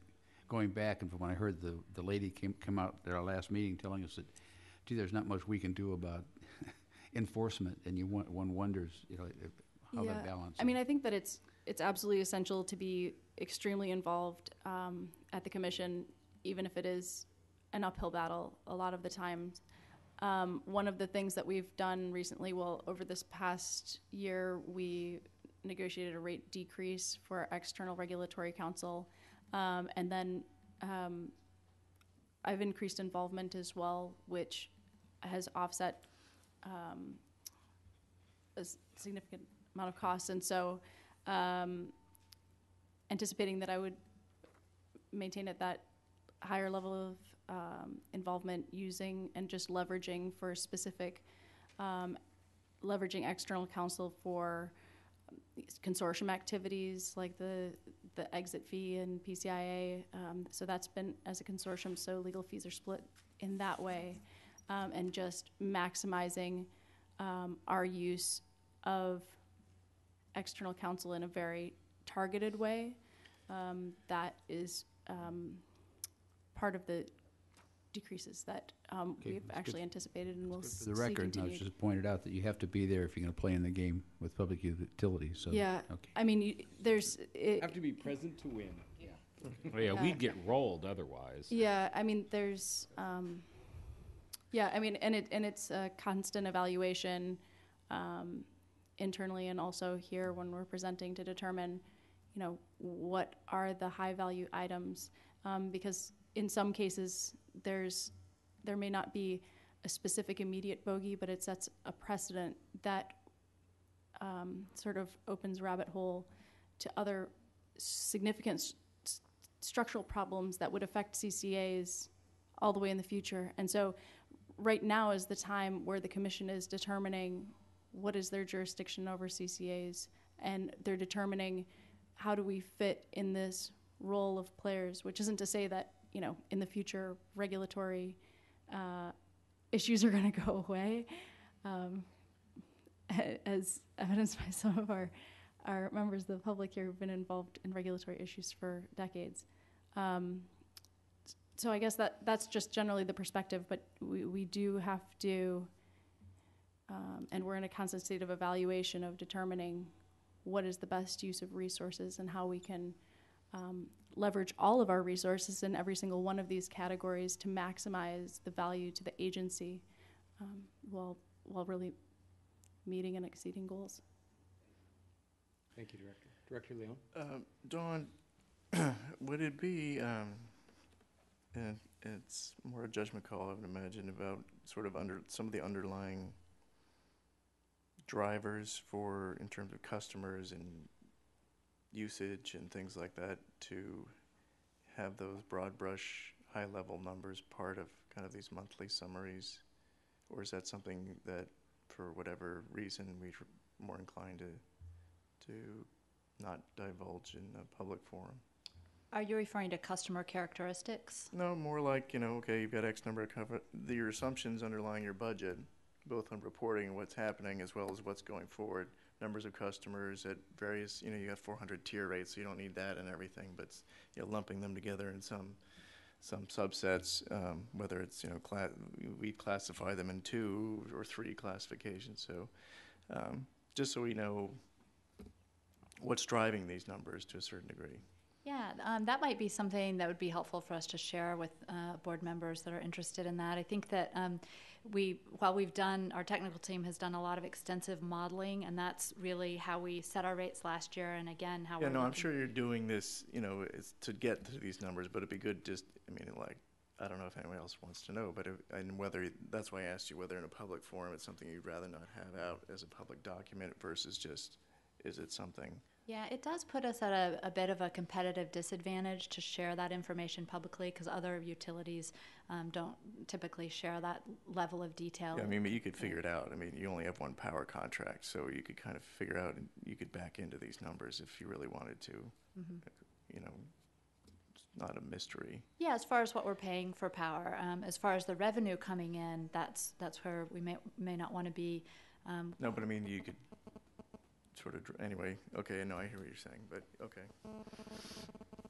[SPEAKER 15] going back, and from when I heard the lady come out at our last meeting telling us that, gee, there's not much we can do about enforcement, and one wonders, how that balances.
[SPEAKER 7] I mean, I think that it's absolutely essential to be extremely involved at the commission, even if it is an uphill battle a lot of the times. One of the things that we've done recently, over this past year, we negotiated a rate decrease for our external regulatory counsel, and then I've increased involvement as well, which has offset a significant amount of costs. And so anticipating that I would maintain at that higher level of involvement, using and just leveraging for specific, leveraging external counsel for consortium activities like the exit fee and PCIA. So that's been as a consortium, so legal fees are split in that way, and just maximizing our use of external counsel in a very targeted way. That is part of the decreases that we've actually anticipated and will see
[SPEAKER 15] For the record, I
[SPEAKER 7] continued.
[SPEAKER 15] just pointed out that you have to be there if you're going to play in the game with public utilities. So,
[SPEAKER 7] Yeah,
[SPEAKER 15] okay.
[SPEAKER 7] I mean, there's...
[SPEAKER 1] Have to be present to win.
[SPEAKER 14] Yeah, we'd get rolled otherwise.
[SPEAKER 7] Yeah, I mean, there's... yeah, I mean, and it's a constant evaluation internally and also here when we're presenting to determine, what are the high-value items, because in some cases there may not be a specific immediate bogey, but it sets a precedent that sort of opens rabbit hole to other significant structural problems that would affect CCAs all the way in the future. And so right now is the time where the commission is determining what is their jurisdiction over CCAs and they're determining how do we fit in this role of players, which isn't to say that, in the future regulatory issues are going to go away, as evidenced by some of our members of the public here who've been involved in regulatory issues for decades. So I guess that's just generally the perspective, but we do have to, and we're in a constant state of evaluation of determining what is the best use of resources and how we can leverage all of our resources in every single one of these categories to maximize the value to the agency while really meeting and exceeding goals.
[SPEAKER 1] Thank you, Director. Director Leon?
[SPEAKER 11] Dawn, would it be, and it's more a judgment call, I would imagine, about sort of some of the underlying drivers in terms of customers and usage and things like that, to have those broad brush, high level numbers part of kind of these monthly summaries? Or is that something that, for whatever reason, we're more inclined to not divulge in a public forum?
[SPEAKER 4] Are you referring to customer characteristics?
[SPEAKER 11] No, more like, okay, you've got X number of your assumptions underlying your budget, both on reporting and what's happening as well as what's going forward. Numbers of customers at various, you got 400 tier rates, so you don't need that and everything, but lumping them together in some subsets, whether it's, we classify them in 2 or 3 classifications. So just so we know what's driving these numbers to a certain degree.
[SPEAKER 4] Yeah, that might be something that would be helpful for us to share with board members that are interested in that. I think that while our technical team has done a lot of extensive modeling, and that's really how we set our rates last year, and again, how we're
[SPEAKER 11] I'm sure you're doing this, is to get to these numbers, but it'd be good I don't know if anyone else wants to know, but that's why I asked you whether in a public forum it's something you'd rather not have out as a public document versus just, is it something?
[SPEAKER 4] Yeah, it does put us at a bit of a competitive disadvantage to share that information publicly, because other utilities don't typically share that level of detail.
[SPEAKER 11] Yeah, you could figure it out. You only have one power contract, so you could kind of figure out, and you could back into these numbers if you really wanted to. Mm-hmm. It's not a mystery.
[SPEAKER 4] Yeah, as far as what we're paying for power, as far as the revenue coming in, that's where we may not want to be.
[SPEAKER 11] No, but you could sort of, anyway, okay, no, I hear what you're saying, but okay.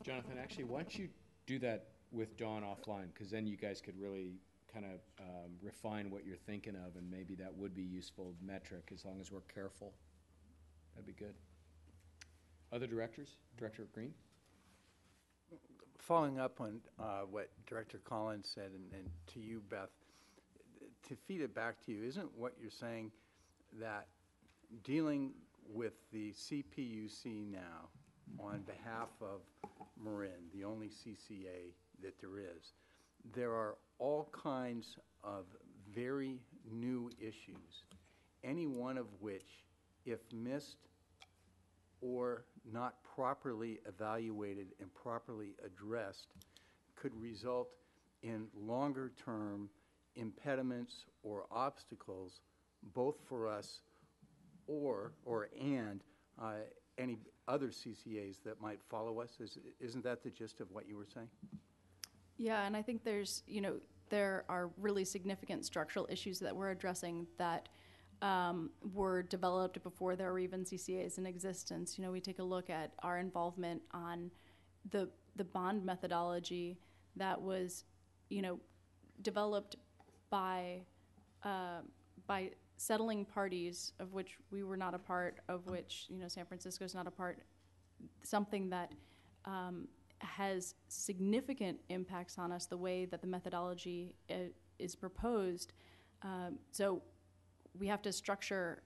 [SPEAKER 1] Jonathan, actually, why don't you do that with Dawn offline, because then you guys could really kind of refine what you're thinking of, and maybe that would be useful metric as long as we're careful. That'd be good. Other directors? Director Green?
[SPEAKER 15] Following up on what Director Collins said, and to you, Beth, to feed it back to you, isn't what you're saying that dealing with the CPUC now on behalf of Marin, the only CCA that there are all kinds of very new issues, any one of which, if missed or not properly evaluated and properly addressed, could result in longer-term impediments or obstacles, both for us and any other CCAs that might follow us. Isn't that the gist of what you were saying?
[SPEAKER 7] Yeah, and I think there are really significant structural issues that we're addressing that were developed before there were even CCAs in existence. We take a look at our involvement on the bond methodology that was, developed by settling parties, of which we were not a part, of which San Francisco's not a part. Something that has significant impacts on us, the way that the methodology is proposed. So we have to structure.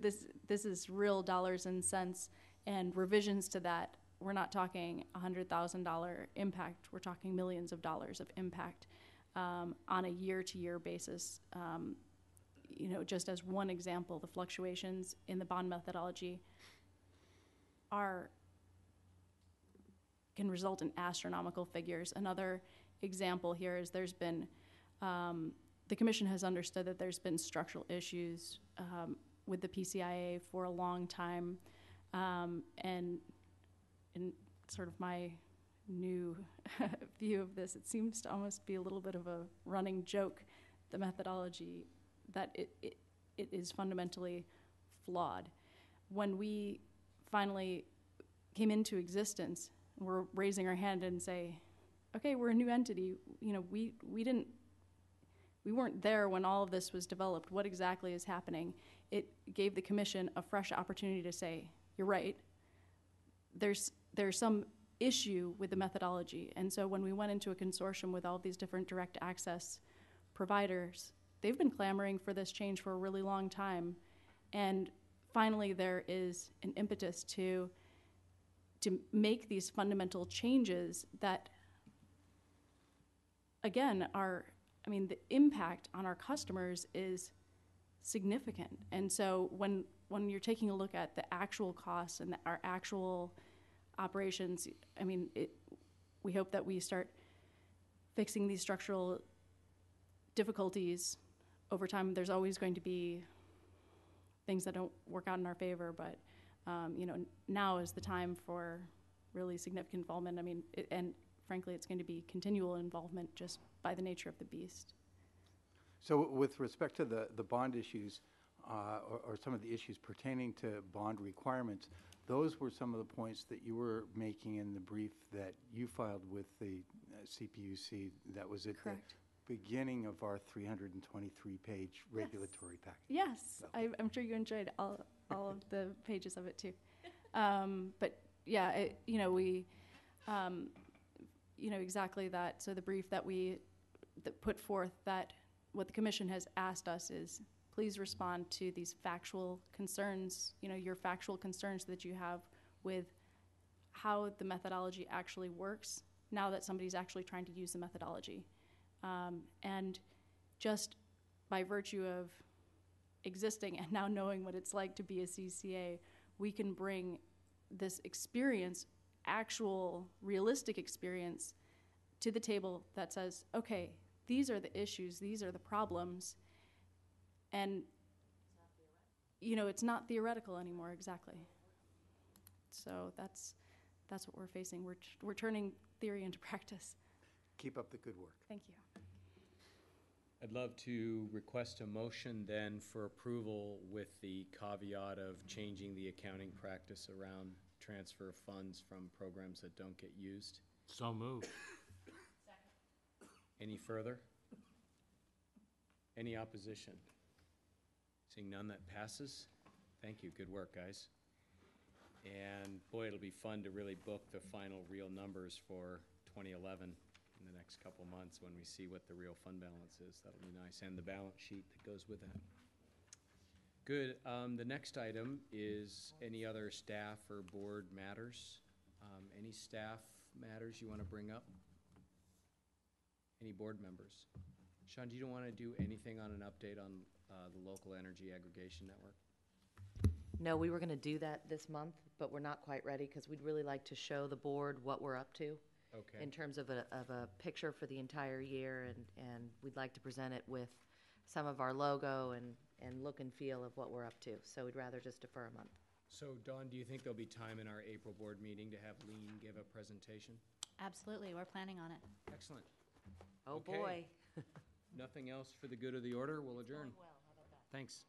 [SPEAKER 7] This is real dollars and cents, and revisions to that. We're not talking $100,000 impact. We're talking millions of dollars of impact on a year-to-year basis. Just as one example, the fluctuations in the bond methodology can result in astronomical figures. Another example here is there's been, the Commission has understood that there's been structural issues with the PCIA for a long time. And in sort of my new view of this, it seems to almost be a little bit of a running joke, the methodology, that it is fundamentally flawed. When we finally came into existence, we're raising our hand and say, okay, we're a new entity. You know, we weren't there when all of this was developed. What exactly is happening? It gave the commission a fresh opportunity to say, you're right, there's some issue with the methodology. And so when we went into a consortium with all these different direct access providers, they've been clamoring for this change for a really long time. And finally, there is an impetus to make these fundamental changes that, again, the impact on our customers is significant. And so when you're taking a look at the actual costs and our actual operations, we hope that we start fixing these structural difficulties over time. There's always going to be things that don't work out in our favor, but now is the time for really significant involvement. And frankly, it's going to be continual involvement just by the nature of the beast.
[SPEAKER 15] So with respect to the bond issues, or some of the issues pertaining to bond requirements, those were some of the points that you were making in the brief that you filed with the CPUC. That was at
[SPEAKER 7] Correct.
[SPEAKER 15] The beginning of our 323-page regulatory package.
[SPEAKER 7] Yes,
[SPEAKER 15] Okay.
[SPEAKER 7] I'm sure you enjoyed all of the pages of it too. But yeah, exactly that. So the brief that that put forth, that what the commission has asked us is, please respond to these factual concerns, your factual concerns that you have with how the methodology actually works now that somebody's actually trying to use the methodology. And just by virtue of existing and now knowing what it's like to be a CCA, we can bring this experience, actual realistic experience, to the table that says, okay, these are the issues, these are the problems, and it's not theoretical anymore. Exactly. So that's what we're facing. We're turning theory into practice.
[SPEAKER 15] Keep up the good work.
[SPEAKER 7] Thank you.
[SPEAKER 1] I'd love to request a motion then for approval with the caveat of changing the accounting practice around transfer of funds from programs that don't get used.
[SPEAKER 14] So moved.
[SPEAKER 1] Any further? Any opposition? Seeing none, that passes. Thank you. Good work, guys. And boy, it'll be fun to really book the final real numbers for 2011 in the next couple months when we see what the real fund balance is. That'll be nice. And the balance sheet that goes with that. Good. The next item is any other staff or board matters. Any staff matters you want to bring up? Any board members? Sean, do you want to do anything on an update on the local energy aggregation network?
[SPEAKER 3] No, we were going to do that this month, but we're not quite ready because we'd really like to show the board what we're up to.
[SPEAKER 1] Okay.
[SPEAKER 3] In terms of a picture for the entire year, and we'd like to present it with some of our logo and look and feel of what we're up to. So we'd rather just defer a month.
[SPEAKER 1] So, Dawn, do you think there'll be time in our April board meeting to have Lean give a presentation?
[SPEAKER 4] Absolutely, we're planning on it.
[SPEAKER 1] Excellent.
[SPEAKER 3] Oh,
[SPEAKER 1] Okay.
[SPEAKER 3] boy.
[SPEAKER 1] Nothing else for the good of the order? We'll adjourn.
[SPEAKER 3] Well, how about that?
[SPEAKER 1] Thanks.